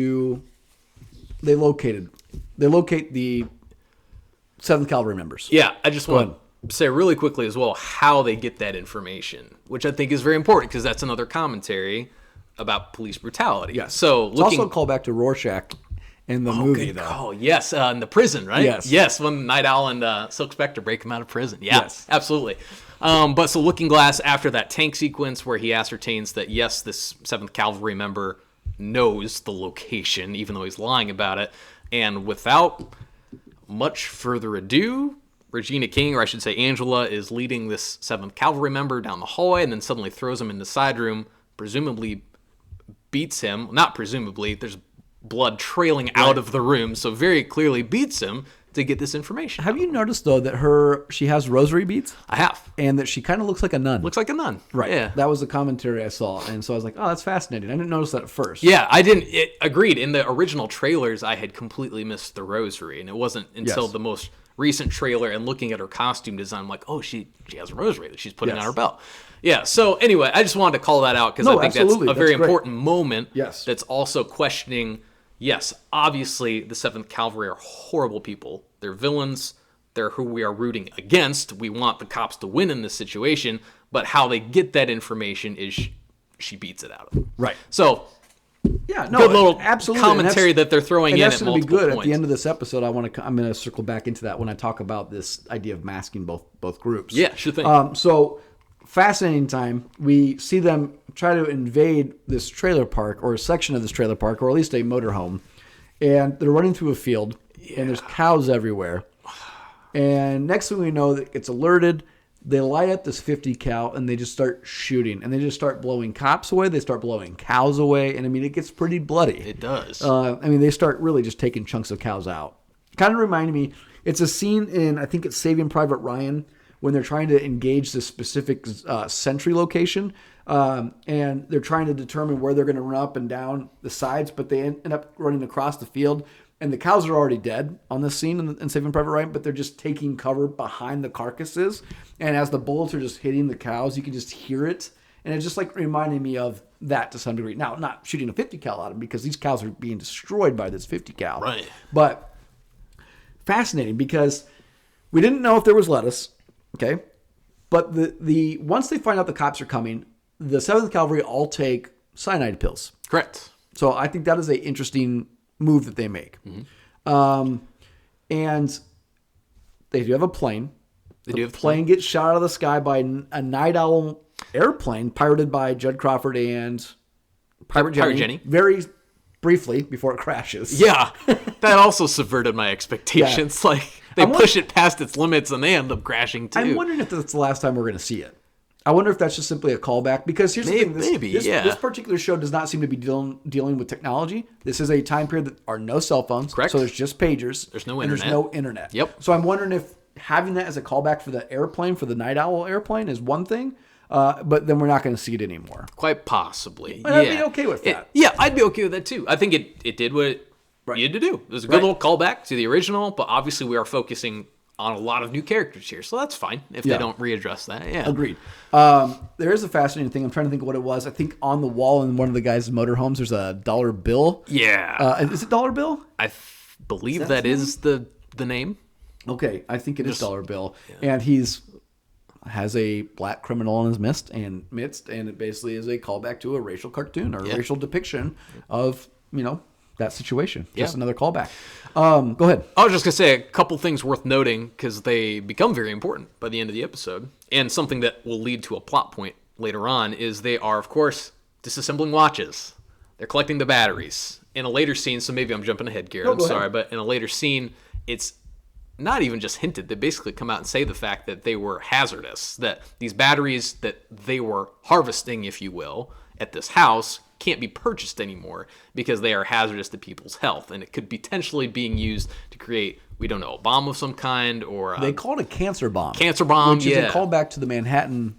the 7th Cavalry members. Yeah, I just want to say really quickly as well how they get that information, which I think is very important because that's another commentary about police brutality. Yes. So It's also a callback to Rorschach in the movie, though. Oh, yes, in the prison, right? Yes. Yes, when Night Owl and Silk Spectre break him out of prison. Yeah, Yes. absolutely. But so Looking Glass, after that tank sequence where he ascertains that, yes, this 7th Cavalry member knows the location, even though he's lying about it, and without much further ado, Regina King, or I should say Angela, is leading this 7th Cavalry member down the hallway and then suddenly throws him in the side room, presumably beats him. Not presumably, there's blood trailing out of the room, so very clearly beats him to get this information. Have you noticed, though, that she has rosary beads? I have. And that she kind of looks like a nun. Looks like a nun. Right. Yeah. That was the commentary I saw. And so I was like, oh, that's fascinating. I didn't notice that at first. Yeah, I didn't. Agreed. In the original trailers, I had completely missed the rosary, and it wasn't until the most recent trailer and looking at her costume design, I'm like, oh, she has a rosary that she's putting on her belt. Yeah, so anyway, I just wanted to call that out because I think that's a very important moment that's also questioning, yes, obviously the 7th Cavalry are horrible people. They're villains. They're who we are rooting against. We want the cops to win in this situation, but how they get that information is she beats it out of them. Right. So yeah, no, good little absolutely. commentary that they're throwing in at multiple points. That's going to be good. points. At the end of this episode, I'm going to circle back into that when I talk about this idea of masking both groups. Yeah, sure thing. So fascinating time. We see them try to invade this trailer park or a section of this trailer park, or at least a motorhome, and they're running through a field, and there's cows everywhere. And next thing we know, it gets alerted. They light up this 50 cal and they just start shooting, and they just start blowing cops away. They start blowing cows away, and I mean, it gets pretty bloody. It does. I mean, they start really just taking chunks of cows out. Kind of reminded me, it's a scene in, I think it's Saving Private Ryan, when they're trying to engage this specific sentry location, and they're trying to determine where they're going to run up and down the sides, but they end up running across the field. And the cows are already dead on this scene in Saving Private Ryan, but they're just taking cover behind the carcasses. And as the bullets are just hitting the cows, you can just hear it. And it's just like reminding me of that to some degree. Now, not shooting a 50 cal at them because these cows are being destroyed by this 50 cal. Right. But fascinating because we didn't know if there was lettuce. Okay. But the once they find out the cops are coming, the 7th Cavalry all take cyanide pills. Correct. So I think that is an interesting move that they make. Mm-hmm. And they do have a plane. The plane gets shot out of the sky by a Night Owl airplane pirated by Judd Crawford and Pirate Jenny. Very briefly before it crashes. Yeah. That also subverted my expectations. Yeah. Like they push it past its limits and they end up crashing too. I'm wondering if that's the last time we're going to see it. I wonder if that's just simply a callback, because here's the thing. This particular show does not seem to be dealing with technology. This is a time period that are no cell phones. Correct. So there's just pagers. There's no internet. There's no internet. Yep. So I'm wondering if having that as a callback for the airplane, for the Night Owl airplane, is one thing, but then we're not going to see it anymore. Quite possibly. And I'd be okay with that. I'd be okay with that too. I think it did what it needed to do. It was a good little callback to the original, but obviously we are focusing on a lot of new characters here, so that's fine if they don't readdress that. Yeah, agreed. There is a fascinating thing. I'm trying to think of what it was. I think on the wall in one of the guys' motorhomes, there's a dollar bill. Yeah, is it dollar bill? I believe that is the name. Okay, I think it is dollar bill, and has a black criminal in his midst, and it basically is a callback to a racial cartoon or a racial depiction of that situation. Just another callback. Go ahead. I was just going to say a couple things worth noting because they become very important by the end of the episode. And something that will lead to a plot point later on is they are, of course, disassembling watches. They're collecting the batteries. In a later scene, so maybe I'm jumping ahead, Garrett. No, I'm go sorry, ahead. but in a later scene, it's not even just hinted. They basically come out and say the fact that they were hazardous, that these batteries that they were harvesting, if you will, at this house can't be purchased anymore because they are hazardous to people's health, and it could potentially being used to create, we don't know, a bomb of some kind or They call it a cancer bomb. cancer bomb, which is a callback to the Manhattan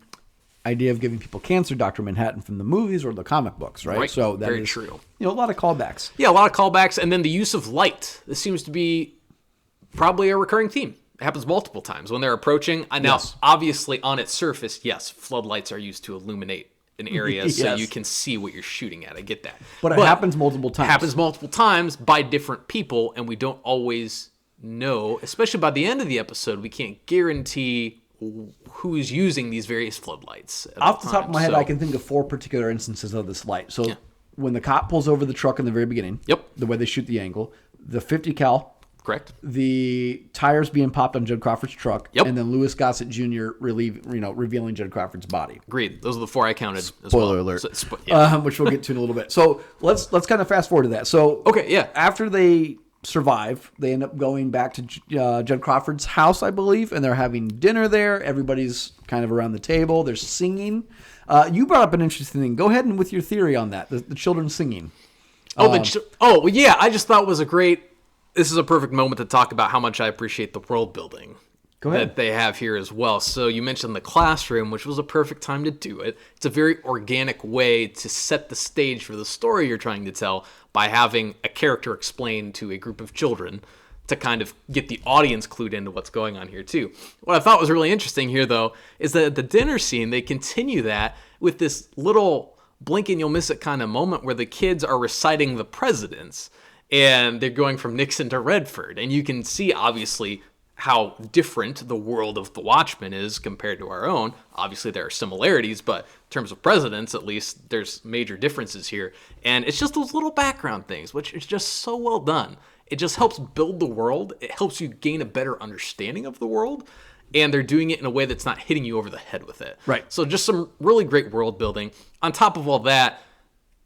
idea of giving people cancer, Dr. Manhattan from the movies or the comic books, right? Right. So that Very is, true. a lot of callbacks. Yeah, a lot of callbacks, and then the use of light. This seems to be probably a recurring theme. It happens multiple times when they're approaching. Now, Yes. obviously, on its surface, yes, floodlights are used to illuminate an area so Yes. you can see what you're shooting at. I get that. But it happens multiple times. Happens multiple times by different people, and we don't always know, especially by the end of the episode, we can't guarantee who's using these various floodlights. at all Off the top of my times. head, So- I can think of 4 particular instances of this light. So when the cop pulls over the truck in the very beginning, Yep. the way they shoot the angle, the 50 cal, Correct. the tires being popped on Judd Crawford's truck, Yep. and then Louis Gossett Jr. revealing Judd Crawford's body. Agreed. Those are the 4 I counted as well. Spoiler alert. Which we'll get to in a little bit. So let's kind of fast forward to that. So Okay, yeah. after they survive, they end up going back to Judd Crawford's house, I believe, and they're having dinner there. Everybody's kind of around the table. They're singing. You brought up an interesting thing. Go ahead and with your theory on that, the children singing. Well, yeah. I just thought it was a great. This is a perfect moment to talk about how much I appreciate the world building Go ahead. that they have here as well. So you mentioned the classroom, which was a perfect time to do it. It's a very organic way to set the stage for the story you're trying to tell by having a character explain to a group of children to kind of get the audience clued into what's going on here too. What I thought was really interesting here, though, is that at the dinner scene, they continue that with this little blink and you'll miss it kind of moment where the kids are reciting the presidents and they're going from Nixon to Redford. And you can see, obviously, how different the world of the Watchmen is compared to our own. Obviously, there are similarities, but in terms of presidents, at least, there's major differences here. And it's just those little background things, which is just so well done. It just helps build the world. It helps you gain a better understanding of the world. And they're doing it in a way that's not hitting you over the head with it. Right. So just some really great world building. On top of all that,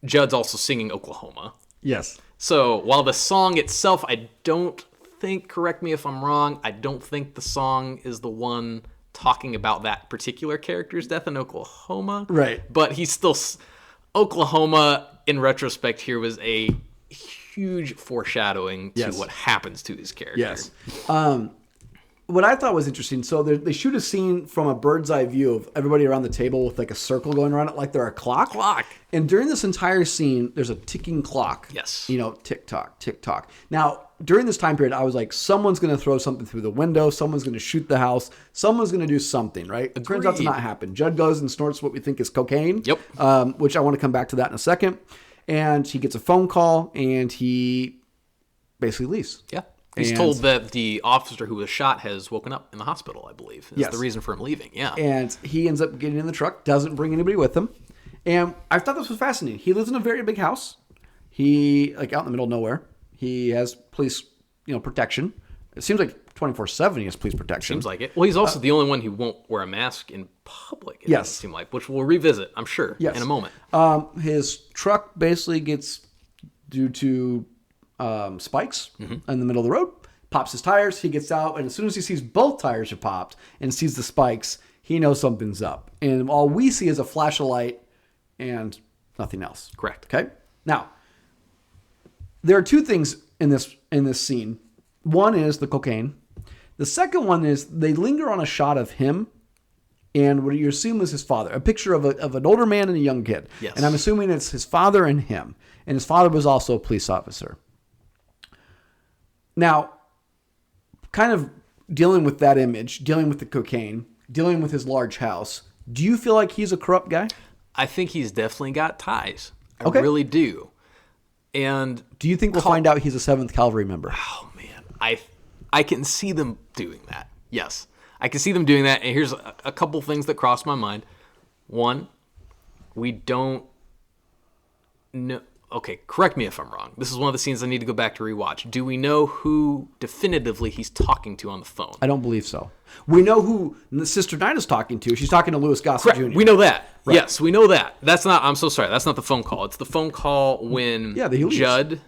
Judd's also singing Oklahoma. Yes. So while the song itself, I don't think, correct me if I'm wrong, I don't think the song is the one talking about that particular character's death in Oklahoma. Right. But he's still, Oklahoma, in retrospect here, was a huge foreshadowing to Yes. what happens to his character. Yes. What I thought was interesting, so they shoot a scene from a bird's eye view of everybody around the table with like a circle going around it like they're a clock. And during this entire scene, there's a ticking clock. Yes. Tick tock, tick tock. Now, during this time period, I was like, someone's going to throw something through the window. Someone's going to shoot the house. Someone's going to do something, right? It turns out to Agreed. not happen. Judd goes and snorts what we think is cocaine. Yep. Which I want to come back to that in a second. And he gets a phone call and he basically leaves. Yeah. He's And- told that the officer who was shot has woken up in the hospital, I believe. That's Yes. the reason for him leaving. Yeah. And he ends up getting in the truck, doesn't bring anybody with him. And I thought this was fascinating. He lives in a very big house. He, like, out in the middle of nowhere. He has police, protection. It seems like 24/7 he has police protection. Seems like it. Well, he's also the only one who won't wear a mask in public. It Yes. doesn't seem like, which we'll revisit, I'm sure, Yes. in a moment. His truck basically gets, due to spikes in the middle of the road, pops his tires. He gets out, and as soon as he sees both tires are popped and sees the spikes, he knows something's up. And all we see is a flash of light and nothing else. Correct. Okay. Now, there are 2 things in this scene. One is the cocaine. The second one is they linger on a shot of him and what you assume is his father. A picture of an older man and a young kid. Yes. And I'm assuming it's his father and him. And his father was also a police officer. Now, kind of dealing with that image, dealing with the cocaine, dealing with his large house, do you feel like he's a corrupt guy? I think he's definitely got ties. I Okay. really do. And, Do you think we'll find out he's a 7th Calvary member? oh man, I can see them doing that. Yes. I can see them doing that. And here's a couple things that cross my mind. One, we don't know. okay, correct me if I'm wrong. This is one of the scenes I need to go back to rewatch. Do we know who definitively he's talking to on the phone? I don't believe so. We know who Sister Knight is talking to. She's talking to Louis Gossett Jr. We know that. Right. Yes, we know that. That's not, I'm so sorry, that's not the phone call. It's the phone call when Judd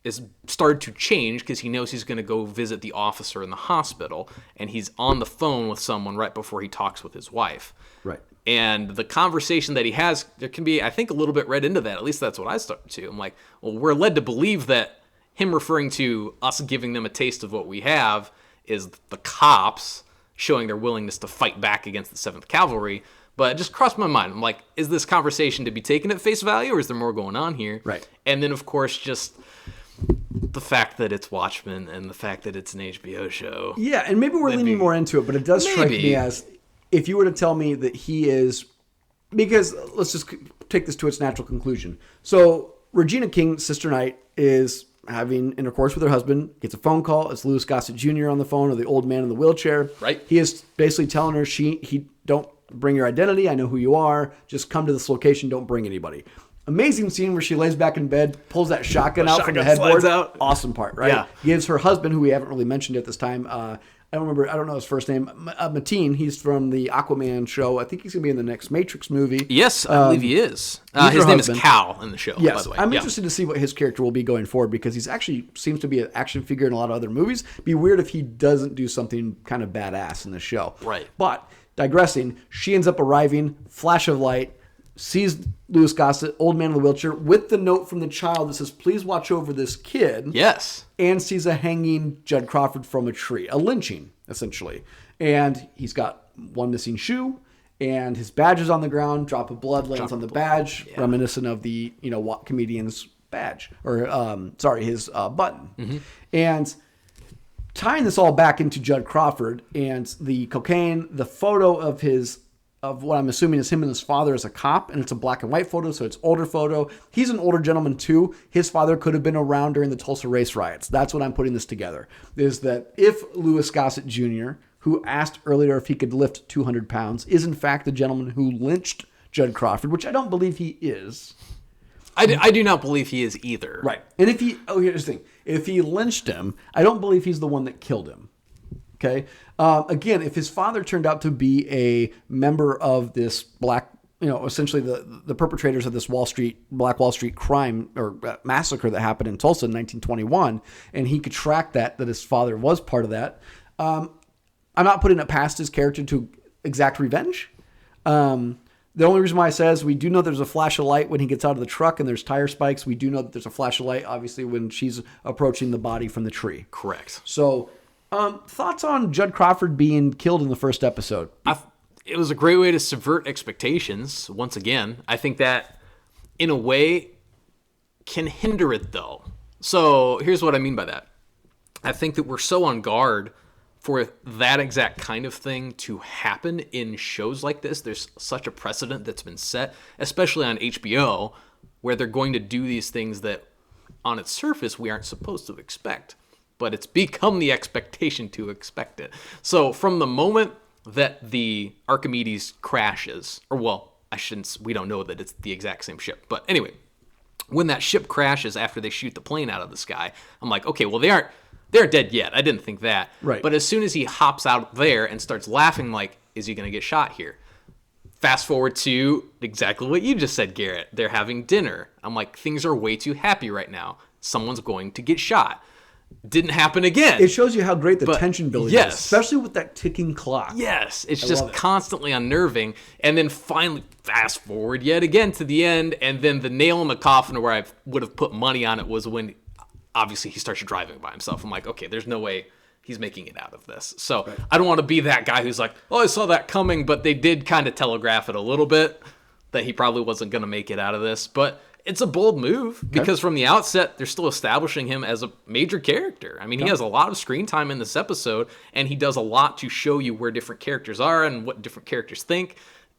is started to change because he knows he's going to go visit the officer in the hospital, and he's on the phone with someone right before he talks with his wife. Right. And the conversation that he has, there can be, I think, a little bit read into that. At least that's what I started to. I'm like, well, we're led to believe that him referring to us giving them a taste of what we have is the cops showing their willingness to fight back against the 7th Cavalry. But it just crossed my mind. I'm like, is this conversation to be taken at face value, or is there more going on here? Right. And then, of course, just the fact that it's Watchmen and the fact that it's an HBO show. Yeah, and maybe we're leaning more into it, but it does strike me as, if you were to tell me that he is, because let's just take this to its natural conclusion. So Regina King, Sister Knight, is having intercourse with her husband, gets a phone call. It's Louis Gossett Jr. on the phone, or the old man in the wheelchair. Right. He is basically telling her, he don't bring your identity. I know who you are. Just come to this location. Don't bring anybody. Amazing scene where she lays back in bed, pulls that shotgun out from the headboard. Out. Awesome part, right? Yeah. Gives her husband, who we haven't really mentioned at this time, I don't know his first name, Mateen. He's from the Aquaman show. I think he's going to be in the next Matrix movie. Yes, I believe he is. His name is Cal in the show, yes, by the way. I'm interested to see what his character will be going forward, because he's actually seems to be an action figure in a lot of other movies. Be weird if he doesn't do something kind of badass in the show. Right. But digressing, she ends up arriving, flash of light, sees Louis Gossett, old man in the wheelchair, with the note from the child that says, please watch over this kid. Yes. And sees a hanging Judd Crawford from a tree, a lynching, essentially. And he's got one missing shoe, and his badge is on the ground, drop of blood lands on the badge, reminiscent of the, comedian's badge, or, his button. Mm-hmm. And tying this all back into Judd Crawford and the cocaine, the photo of what I'm assuming is him and his father as a cop, and it's a black and white photo, so it's older photo. He's an older gentleman too. His father could have been around during the Tulsa race riots. That's what I'm putting this together, is that if Louis Gossett Jr., who asked earlier if he could lift 200 pounds, is in fact the gentleman who lynched Judd Crawford, which I don't believe he is. I do not believe he is either. Right. And here's the thing. If he lynched him, I don't believe he's the one that killed him. Okay. Again, if his father turned out to be a member of this black, essentially the perpetrators of this Black Wall Street crime or massacre that happened in Tulsa in 1921, and he could track that his father was part of that, I'm not putting it past his character to exact revenge. The only reason why I say is we do know there's a flash of light when he gets out of the truck and there's tire spikes. We do know that there's a flash of light, obviously, when she's approaching the body from the tree. Correct. So, thoughts on Judd Crawford being killed in the first episode? It was a great way to subvert expectations. Once again, I think that in a way can hinder it though. So here's what I mean by that. I think that we're so on guard for that exact kind of thing to happen in shows like this. There's such a precedent that's been set, especially on HBO, where they're going to do these things that on its surface we aren't supposed to expect. But it's become the expectation to expect it. So from the moment that the Archimedes crashes, we don't know that it's the exact same ship. But anyway, when that ship crashes after they shoot the plane out of the sky, I'm like, okay, well, they're dead yet. I didn't think that. Right. But as soon as he hops out there and starts laughing, like, is he going to get shot here? Fast forward to exactly what you just said, Garrett. They're having dinner. I'm like, things are way too happy right now. Someone's going to get shot. Didn't happen again. It shows you how great the tension building is, especially with that ticking clock. Yes, it's just constantly unnerving. And then finally, fast forward yet again to the end, and then the nail in the coffin where I would have put money on it was when, obviously, he starts driving by himself. I'm like, okay, there's no way he's making it out of this. So I don't want to be that guy who's like, oh, I saw that coming, but they did kind of telegraph it a little bit that he probably wasn't going to make it out of this. But it's a bold move because from the outset, they're still establishing him as a major character. I mean, he has a lot of screen time in this episode, and he does a lot to show you where different characters are and what different characters think.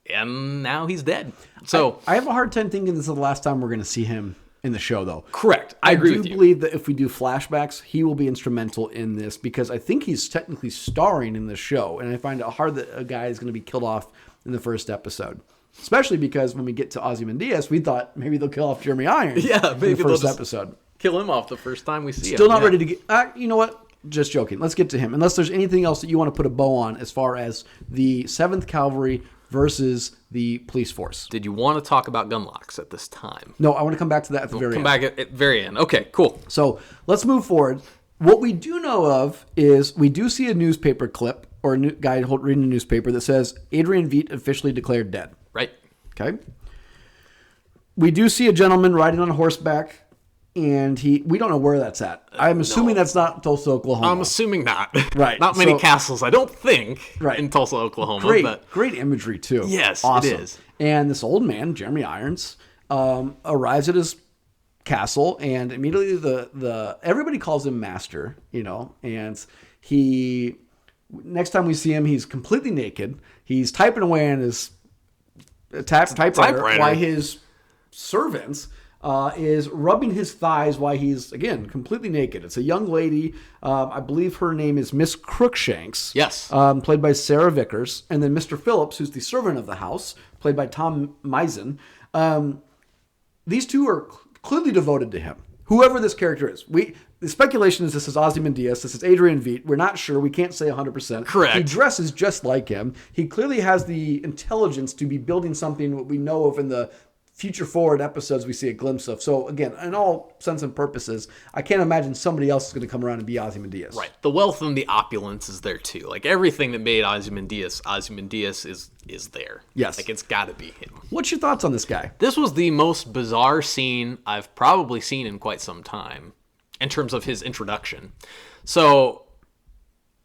And now he's dead. So I have a hard time thinking this is the last time we're going to see him in the show, though. Correct. I agree with you. I do believe that if we do flashbacks, he will be instrumental in this because I think he's technically starring in the show, and I find it hard that a guy is going to be killed off in the first episode. Especially because when we get to Ozymandias, we thought maybe they'll kill off Jeremy Irons Yeah, in maybe the they'll first just episode. kill him off the first time we see him. Still not ready to get... you know what? Just joking. Let's get to him. Unless there's anything else that you want to put a bow on as far as the 7th Cavalry versus the police force. Did you want to talk about gunlocks at this time? No, I want to come back to that at the very Come end. back at very end. Okay, cool. So let's move forward. What we do know of is we do see a newspaper clip or a guy reading a newspaper that says Adrian Veidt officially declared dead. Right. Okay. We do see a gentleman riding on horseback, and we don't know where that's at. I'm assuming that's not Tulsa, Oklahoma. I'm assuming not. Right, Not many so- castles, I don't think, Right. in Tulsa, Oklahoma. Great imagery too. Yes, it awesome. is. And this old man, Jeremy Irons, arrives at his castle, and immediately the everybody calls him Master, and next time we see him, he's completely naked. He's typing away on his typewriter while his servants is rubbing his thighs while he's, again, completely naked. It's a young lady. I believe her name is Miss Crookshanks. Yes. Played by Sarah Vickers. And then Mr. Phillips, who's the servant of the house, played by Tom Misen. These two are clearly devoted to him. Whoever this character is. The speculation is this is Ozymandias, this is Adrian Veidt. We're not sure. We can't say 100%. Correct. He dresses just like him. He clearly has the intelligence to be building something what we know of in the future forward episodes we see a glimpse of. So again, in all sense and purposes, I can't imagine somebody else is going to come around and be Ozymandias. Right. The wealth and the opulence is there too. Like everything that made Ozymandias is there. Yes. Like it's got to be him. What's your thoughts on this guy? This was the most bizarre scene I've probably seen in quite some time in terms of his introduction. So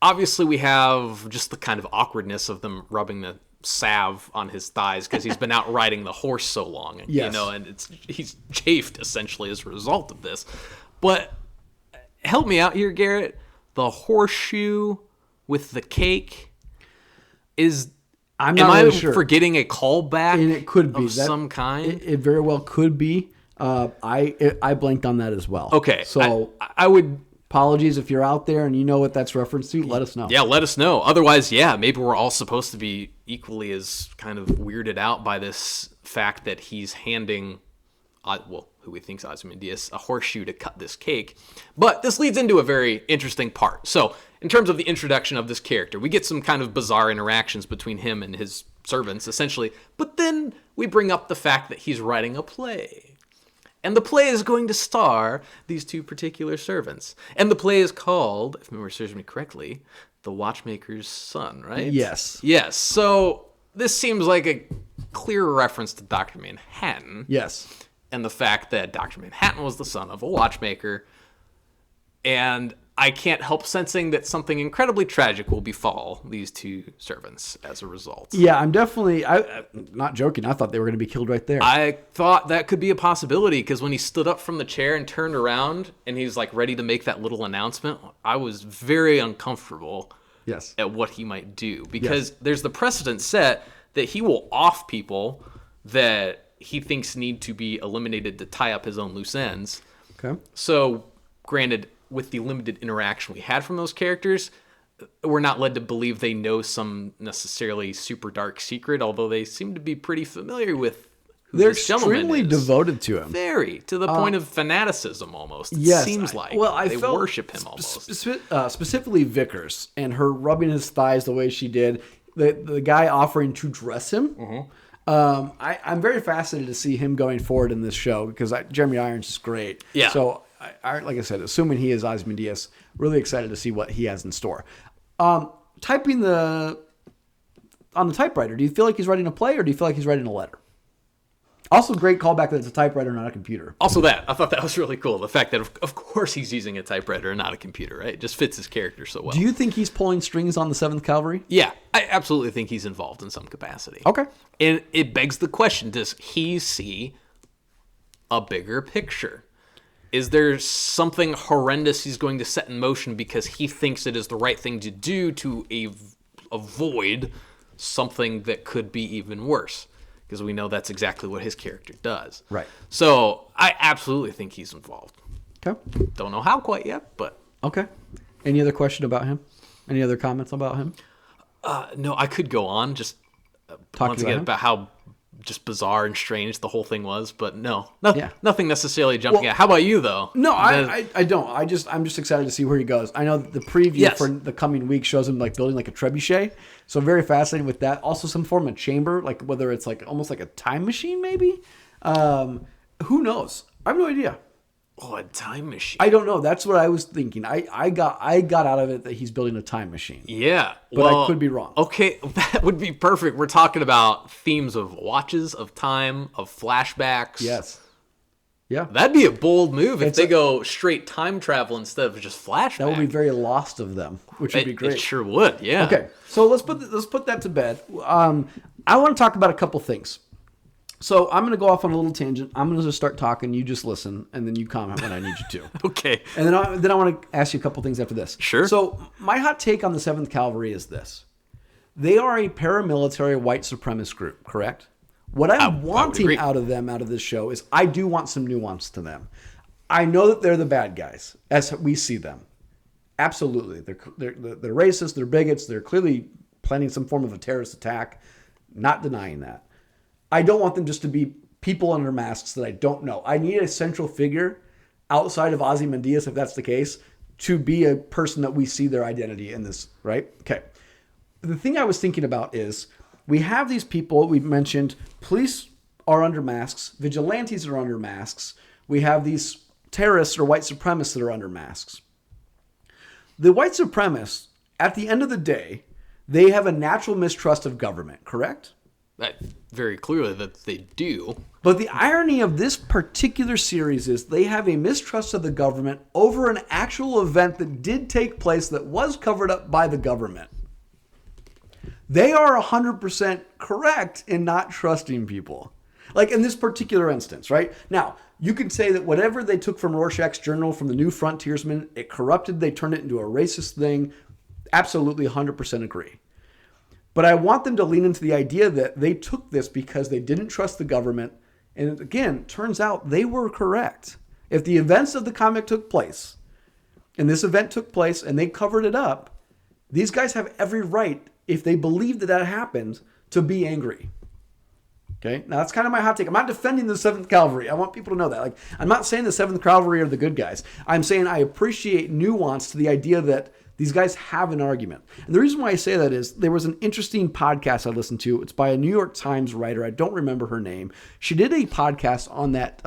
obviously we have just the kind of awkwardness of them rubbing the salve on his thighs because he's been out riding the horse so long, and Yes. and he's chafed essentially as a result of this. But help me out here, Garrett. The horseshoe with the cake I'm am not I really sure. forgetting a callback And it could be of some kind? It very well could be. I blanked on that as well. Okay, So I would. apologies if you're out there and you know what that's referenced to. Let us know. Yeah, let us know. Otherwise, maybe we're all supposed to be equally as kind of weirded out by this fact that he's handing, who we think's Ozymandias, a horseshoe to cut this cake. But this leads into a very interesting part. So, in terms of the introduction of this character, we get some kind of bizarre interactions between him and his servants, essentially. But then we bring up the fact that he's writing a play. And the play is going to star these two particular servants. And the play is called, if memory serves me correctly, The Watchmaker's Son, right? Yes. Yes. So this seems like a clear reference to Dr. Manhattan. Yes. And the fact that Dr. Manhattan was the son of a watchmaker. And I can't help sensing that something incredibly tragic will befall these two servants as a result. Yeah, I'm definitely. I'm not joking. I thought they were going to be killed right there. I thought that could be a possibility because when he stood up from the chair and turned around and he's like ready to make that little announcement, I was very uncomfortable Yes. at what he might do because there's the precedent set that he will off people that he thinks need to be eliminated to tie up his own loose ends. Okay. So, granted, with the limited interaction we had from those characters, we're not led to believe they know some necessarily super dark secret, although they seem to be pretty familiar with who They're this gentleman extremely is. devoted to him. Very, to the point of fanaticism almost. It Yes, seems like I they felt worship him almost. Specifically, Vickers and her rubbing his thighs the way she did. The guy offering to dress him. Mm-hmm. I'm very fascinated to see him going forward in this show because Jeremy Irons is great. Yeah. So, like I said, assuming he is Ozymandias, really excited to see what he has in store. Typing on the typewriter, do you feel like he's writing a play or do you feel like he's writing a letter? Also, great callback that it's a typewriter, not a computer. Also that. I thought that was really cool. The fact that, of course, he's using a typewriter and not a computer, right? It just fits his character so well. Do you think he's pulling strings on the 7th Cavalry? Yeah, I absolutely think he's involved in some capacity. Okay. And it begs the question, does he see a bigger picture? Is there something horrendous he's going to set in motion because he thinks it is the right thing to do to avoid something that could be even worse? Because we know that's exactly what his character does. Right. So I absolutely think he's involved. Okay. Don't know how quite yet, but... Okay. Any other question about him? Any other comments about him? No, I could go on just Talking once again about about how just bizarre and strange the whole thing was. But Yeah. nothing necessarily jumping out. How about you, though? No, I don't. I'm just excited to see where he goes. I know that the preview for the coming week shows him like building like a trebuchet, so I'm very fascinated with that. Also, some form of chamber, like whether it's like almost like a time machine, maybe. Who knows? I have no idea. Oh, a time machine. I don't know. That's what I was thinking. I got out of it that he's building a time machine. Yeah. But I could be wrong. Okay, that would be perfect. We're talking about themes of watches, of time, of flashbacks. Yes. Yeah. That'd be a bold move if they go straight time travel instead of just flashback. That would be very lost of them, which would be great. It sure would, yeah. Okay, so let's put that to bed. I want to talk about a couple things. So I'm going to go off on a little tangent. I'm going to just start talking. You just listen, and then you comment when I need you to. Okay. And then I want to ask you a couple things after this. Sure. So my hot take on the 7th Cavalry is this. They are a paramilitary white supremacist group, correct? What I'm wanting out of this show is I do want some nuance to them. I know that they're the bad guys, as we see them. Absolutely. They're racist, they're bigots, they're clearly planning some form of a terrorist attack. Not denying that. I don't want them just to be people under masks that I don't know. I need a central figure outside of Ozymandias, if that's the case, to be a person that we see their identity in this, right? Okay. The thing I was thinking about is we have these people, we mentioned police are under masks, vigilantes are under masks, we have these terrorists or white supremacists that are under masks. The white supremacists, at the end of the day, they have a natural mistrust of government, correct? Very clearly that they do. But the irony of this particular series is they have a mistrust of the government over an actual event that did take place that was covered up by the government. They are 100% correct in not trusting people. Like in this particular instance, right? Now, you can say that whatever they took from Rorschach's journal, from the New Frontiersman, it corrupted, they turned it into a racist thing. Absolutely 100% agree. But I want them to lean into the idea that they took this because they didn't trust the government. And again, turns out they were correct. If the events of the comic took place, and this event took place, and they covered it up, these guys have every right, if they believe that happened, to be angry. Okay? Now, that's kind of my hot take. I'm not defending the 7th Cavalry. I want people to know that. Like, I'm not saying the 7th Cavalry are the good guys. I'm saying I appreciate nuance to the idea that these guys have an argument. And the reason why I say that is there was an interesting podcast I listened to. It's by a New York Times writer. I don't remember her name. She did a podcast on that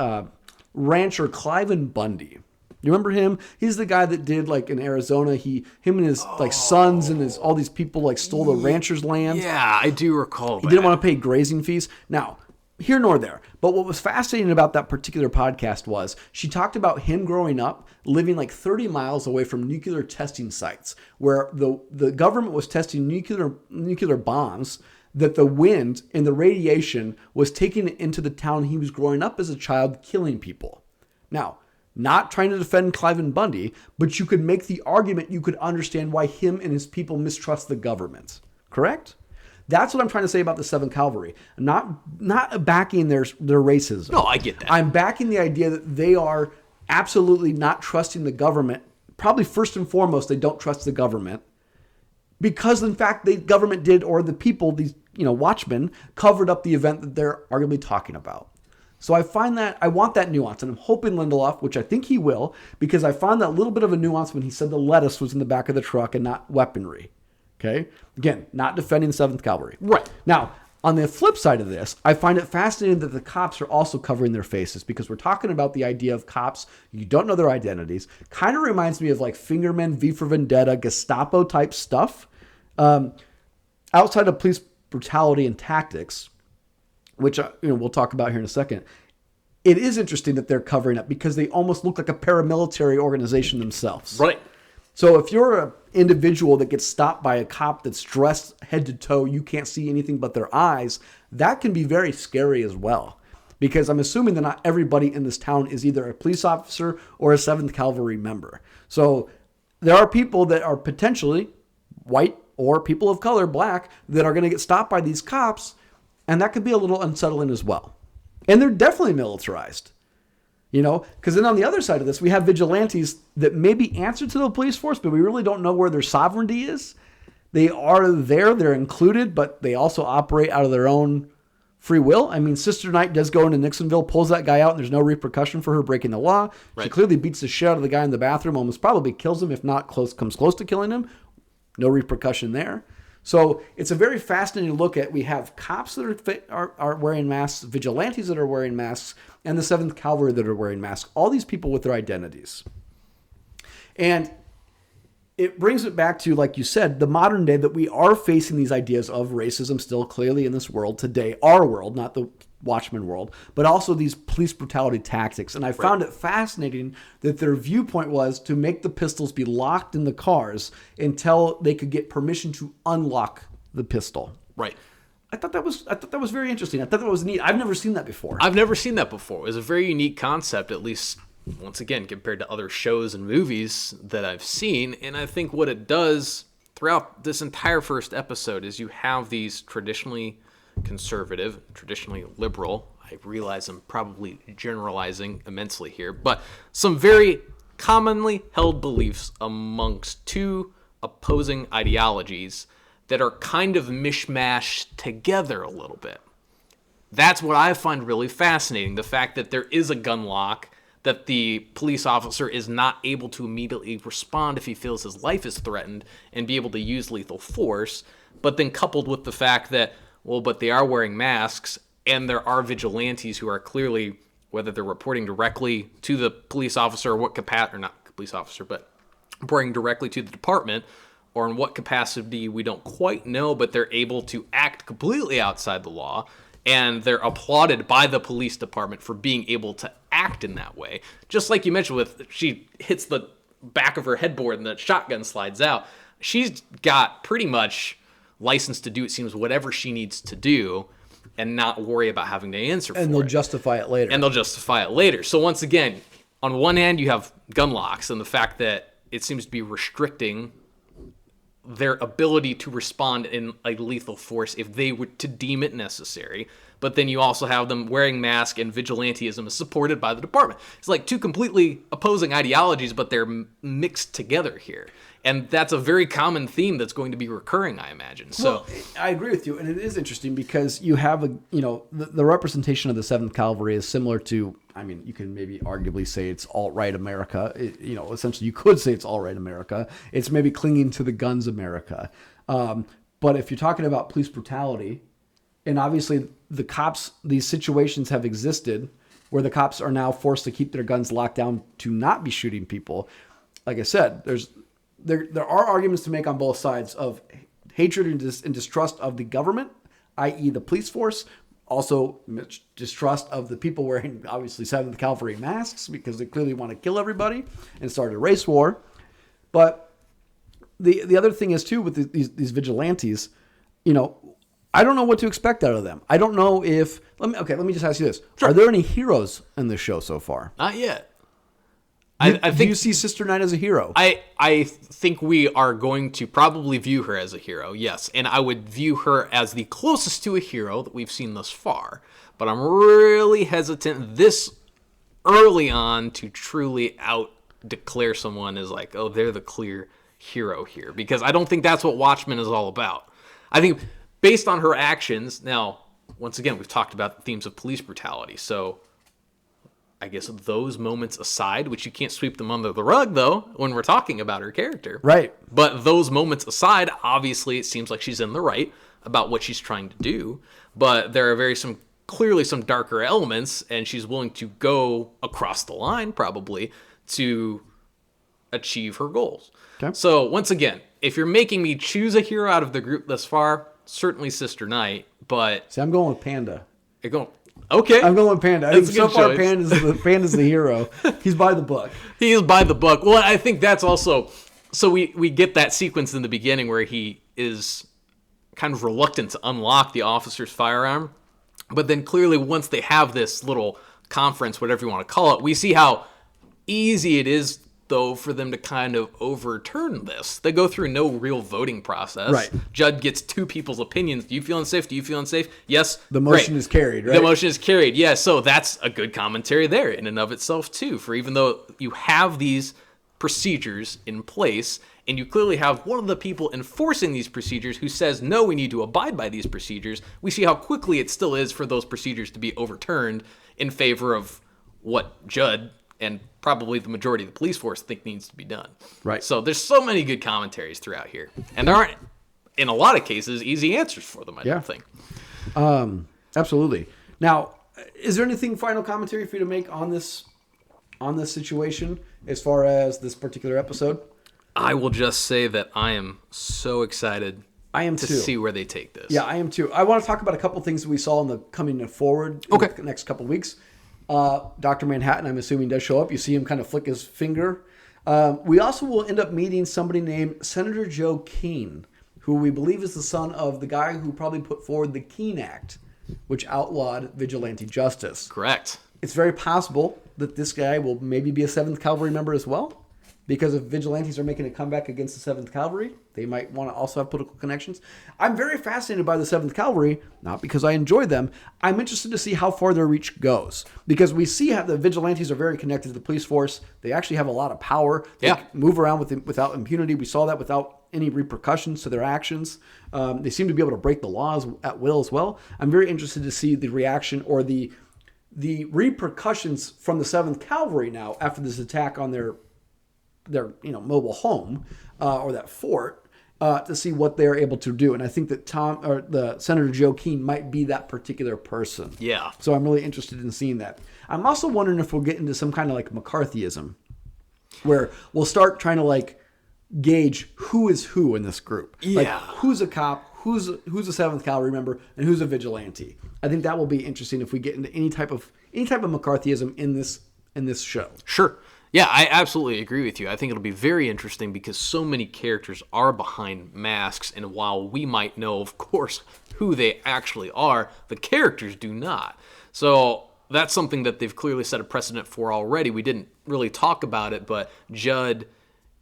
rancher Cliven Bundy. You remember him? He's the guy that did like in Arizona. Him and his like sons and all these people like stole the rancher's land. Yeah, I do recall that. He didn't want to pay grazing fees. Now, here nor there. But what was fascinating about that particular podcast was she talked about him growing up, living like 30 miles away from nuclear testing sites where the government was testing nuclear bombs, that the wind and the radiation was taking it into the town he was growing up as a child, killing people. Now, not trying to defend Cliven Bundy, but you could make the argument, you could understand why him and his people mistrust the government. Correct? That's what I'm trying to say about the 7th Cavalry. Not backing their racism. No, I get that. I'm backing the idea that they are absolutely not trusting the government. Probably first and foremost, they don't trust the government. Because in fact, the government did, or the people, these Watchmen, covered up the event that they're arguably talking about. So I want that nuance, and I'm hoping Lindelof, which I think he will, because I found that little bit of a nuance when he said the lettuce was in the back of the truck and not weaponry. Okay? Again, not defending the 7th Cavalry. Right. Now, on the flip side of this, I find it fascinating that the cops are also covering their faces, because we're talking about the idea of cops, you don't know their identities. Kind of reminds me of like Fingerman, V for Vendetta, Gestapo type stuff. Outside of police brutality and tactics, which we'll talk about here in a second, it is interesting that they're covering up because they almost look like a paramilitary organization themselves. Right. So if you're an individual that gets stopped by a cop that's dressed head to toe, you can't see anything but their eyes, that can be very scary as well. Because I'm assuming that not everybody in this town is either a police officer or a 7th Cavalry member. So there are people that are potentially white or people of color, black, that are going to get stopped by these cops, and that could be a little unsettling as well. And they're definitely militarized. Because then on the other side of this, we have vigilantes that maybe answer to the police force, but we really don't know where their sovereignty is. They are there, they're included, but they also operate out of their own free will. I mean, Sister Knight does go into Nixonville, pulls that guy out, and there's no repercussion for her breaking the law. Right. She clearly beats the shit out of the guy in the bathroom, almost probably kills him, if not comes close to killing him. No repercussion there. So it's a very fascinating look at, we have cops that are wearing masks, vigilantes that are wearing masks, and the 7th Kalvary that are wearing masks. All these people with their identities. And it brings it back to, like you said, the modern day, that we are facing these ideas of racism still clearly in this world today, our world, not the Watchmen world, but also these police brutality tactics. And I found it fascinating that their viewpoint was to make the pistols be locked in the cars until they could get permission to unlock the pistol. Right. I thought that was very interesting. I thought that was neat. I've never seen that before. I've never seen that before. It was a very unique concept, at least once again, compared to other shows and movies that I've seen. And I think what it does throughout this entire first episode is you have these traditionally conservative, traditionally liberal, I realize I'm probably generalizing immensely here, but some very commonly held beliefs amongst two opposing ideologies that are kind of mishmashed together a little bit. That's what I find really fascinating. The fact that there is a gun lock, that the police officer is not able to immediately respond if he feels his life is threatened and be able to use lethal force, but then coupled with the fact that, well, but they are wearing masks and there are vigilantes who are clearly, whether they're reporting directly to the police officer or what capacity, or not police officer, but reporting directly to the department, or in what capacity we don't quite know, but they're able to act completely outside the law. And they're applauded by the police department for being able to act in that way. Just like you mentioned with, she hits the back of her headboard and the shotgun slides out. She's got pretty much license to do, it seems, whatever she needs to do and not worry about having to answer for it. And they'll justify it later. So once again, on one hand, you have gun locks and the fact that it seems to be restricting their ability to respond in a lethal force if they were to deem it necessary. But then you also have them wearing masks, and vigilantism is supported by the department. It's like two completely opposing ideologies, but they're mixed together here. And that's a very common theme that's going to be recurring, I imagine. So well, I agree with you. And it is interesting because you have the representation of the 7th Kalvary is similar to, I mean, you can maybe arguably say it's alt-right America. Essentially you could say it's alt-right America. It's maybe clinging to the guns America. But if you're talking about police brutality, and obviously the cops, these situations have existed where the cops are now forced to keep their guns locked down to not be shooting people. Like I said, there are arguments to make on both sides of hatred and distrust of the government, i.e. the police force. Also distrust of the people wearing, obviously, 7th Kalvary masks because they clearly want to kill everybody and start a race war. But the other thing is, too, with these vigilantes, I don't know what to expect out of them. I don't know if... Let me just ask you this. Sure. Are there any heroes in this show so far? Not yet. I think, do you see Sister Knight as a hero? I think we are going to probably view her as a hero, yes. And I would view her as the closest to a hero that we've seen thus far. But I'm really hesitant this early on to truly out-declare someone as like, oh, they're the clear hero here. Because I don't think that's what Watchmen is all about. I think based on her actions, now, once again, we've talked about the themes of police brutality, so I guess those moments aside, which you can't sweep them under the rug, though, when we're talking about her character. Right. But those moments aside, obviously, it seems like she's in the right about what she's trying to do. But there are clearly some darker elements, and she's willing to go across the line, probably, to achieve her goals. Okay. So, once again, if you're making me choose a hero out of the group thus far, certainly Sister Knight, but... See, I'm going with Panda. You're going... Okay. I'm going with Panda. I think so far Panda's the hero. He's by the book. He is by the book. Well, I think that's also... So we get that sequence in the beginning where he is kind of reluctant to unlock the officer's firearm. But then clearly once they have this little conference, whatever you want to call it, we see how easy it is, though, for them to kind of overturn this. They go through no real voting process. Right. Judd gets two people's opinions. Do you feel unsafe? Do you feel unsafe? Yes. The motion is carried, right? The motion is carried. Yeah, so that's a good commentary there in and of itself, too. For even though you have these procedures in place, and you clearly have one of the people enforcing these procedures who says, no, we need to abide by these procedures, we see how quickly it still is for those procedures to be overturned in favor of what Judd and probably the majority of the police force think needs to be done. Right. So there's so many good commentaries throughout here. And there aren't, in a lot of cases, easy answers for them, I don't think. Absolutely. Now, is there anything final commentary for you to make on this situation as far as this particular episode? I will just say that I am so excited to see where they take this. Yeah, I am too. I want to talk about a couple things that we saw in the coming forward in the next couple of weeks. Dr. Manhattan, I'm assuming, does show up. You see him kind of flick his finger. We also will end up meeting somebody named Senator Joe Keene, who we believe is the son of the guy who probably put forward the Keene Act, which outlawed vigilante justice. Correct. It's very possible that this guy will maybe be a 7th Cavalry member as well, because if vigilantes are making a comeback against the 7th Cavalry, they might want to also have political connections. I'm very fascinated by the 7th Cavalry, not because I enjoy them. I'm interested to see how far their reach goes, because we see how the vigilantes are very connected to the police force. They actually have a lot of power. They move around without impunity. We saw that without any repercussions to their actions. They seem to be able to break the laws at will as well. I'm very interested to see the reaction or the repercussions from the 7th Cavalry now after this attack on their mobile home or that fort to see what they're able to do. And I think that the Senator Joe Keene might be that particular person. Yeah. So I'm really interested in seeing that. I'm also wondering if we'll get into some kind of like McCarthyism, where we'll start trying to like gauge who is who in this group. Yeah. Like who's a cop, who's a 7th Cavalry member, and who's a vigilante. I think that will be interesting if we get into any type of McCarthyism in this show. Sure. Yeah, I absolutely agree with you. I think it'll be very interesting because so many characters are behind masks, and while we might know, of course, who they actually are, the characters do not. So that's something that they've clearly set a precedent for already. We didn't really talk about it, but Judd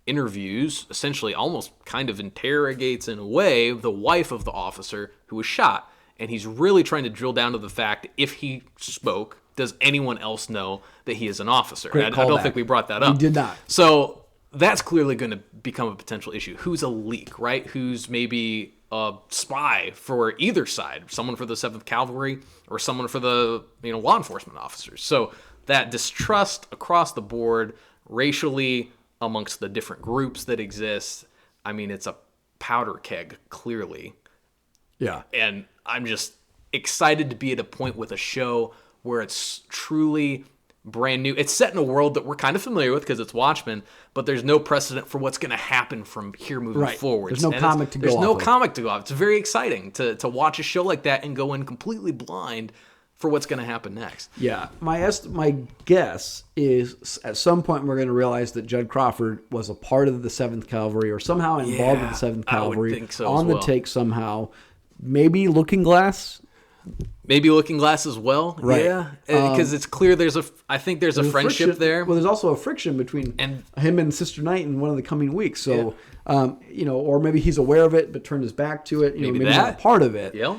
interviews, essentially almost kind of interrogates in a way, the wife of the officer who was shot. And he's really trying to drill down to the fact, if he spoke, does anyone else know that he is an officer? I don't think we brought that up. We did not. So that's clearly going to become a potential issue. Who's a leak, right? Who's maybe a spy for either side, someone for the 7th Cavalry or someone for the law enforcement officers. So that distrust across the board, racially, amongst the different groups that exist, I mean, it's a powder keg, clearly. Yeah. And I'm just excited to be at a point with a show where it's truly brand new. It's set in a world that we're kind of familiar with because it's Watchmen, but there's no precedent for what's going to happen from here moving forward. There's no comic to go off. There's no comic to go off. It's very exciting to watch a show like that and go in completely blind for what's going to happen next. Yeah. My guess is at some point we're going to realize that Judd Crawford was a part of the 7th Cavalry or somehow involved with the 7th Cavalry. I would think so on the take somehow. Maybe Looking Glass. Maybe Looking Glass as well. Right. Yeah. Because it's clear I think there's a friendship there. Well, there's also a friction between him and Sister Night in one of the coming weeks. So, or maybe he's aware of it but turned his back to it. Maybe he's not part of it. Yeah.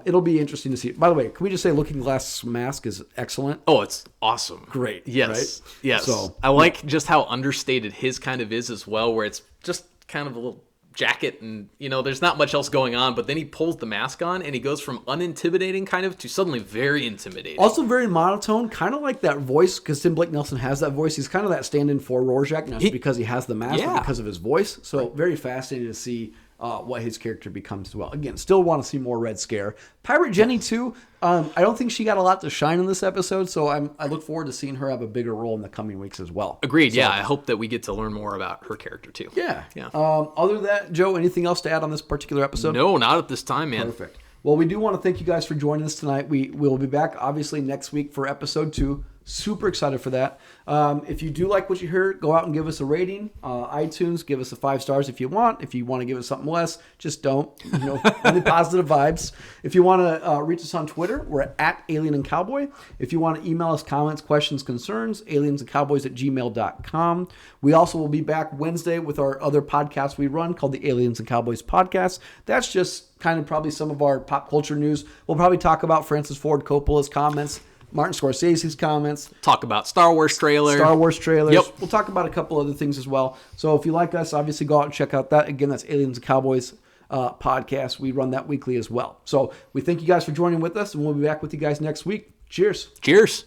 It'll be interesting to see. By the way, can we just say Looking Glass mask is excellent? Oh, it's awesome. Great. Yes. Right? Yes. So, I like just how understated his kind of is as well, where it's just kind of a little jacket and there's not much else going on, but then he pulls the mask on and he goes from unintimidating kind of to suddenly very intimidating. Also very monotone, kind of like that voice, because Tim Blake Nelson has that voice. He's kind of that stand-in for Rorschach, not just because he has the mask, but because of his voice. So very fascinating to see what his character becomes as well. Again, still want to see more Red Scare. Pirate Jenny too. I don't think she got a lot to shine in this episode, so I look forward to seeing her have a bigger role in the coming weeks as well. Agreed. So, I hope that we get to learn more about her character too. Yeah. Other than that, Joe, anything else to add on this particular episode? No, not at this time, man. Perfect. Well, we do want to thank you guys for joining us tonight. We will be back obviously next week for episode 2. Super excited for that. If you do like what you heard, go out and give us a rating. iTunes, give us a 5 stars if you want. If you want to give us something less, just don't. Only positive vibes. If you want to reach us on Twitter, we're at Alien and Cowboy. If you want to email us comments, questions, concerns, aliensandcowboys@gmail.com. We also will be back Wednesday with our other podcast we run called the Aliens and Cowboys Podcast. That's just kind of probably some of our pop culture news. We'll probably talk about Francis Ford Coppola's comments Martin Scorsese's comments. Talk about Star Wars trailers. Yep. We'll talk about a couple other things as well. So if you like us, obviously go out and check out that. Again, that's Aliens and Cowboys podcast. We run that weekly as well. So we thank you guys for joining with us, and we'll be back with you guys next week. Cheers. Cheers.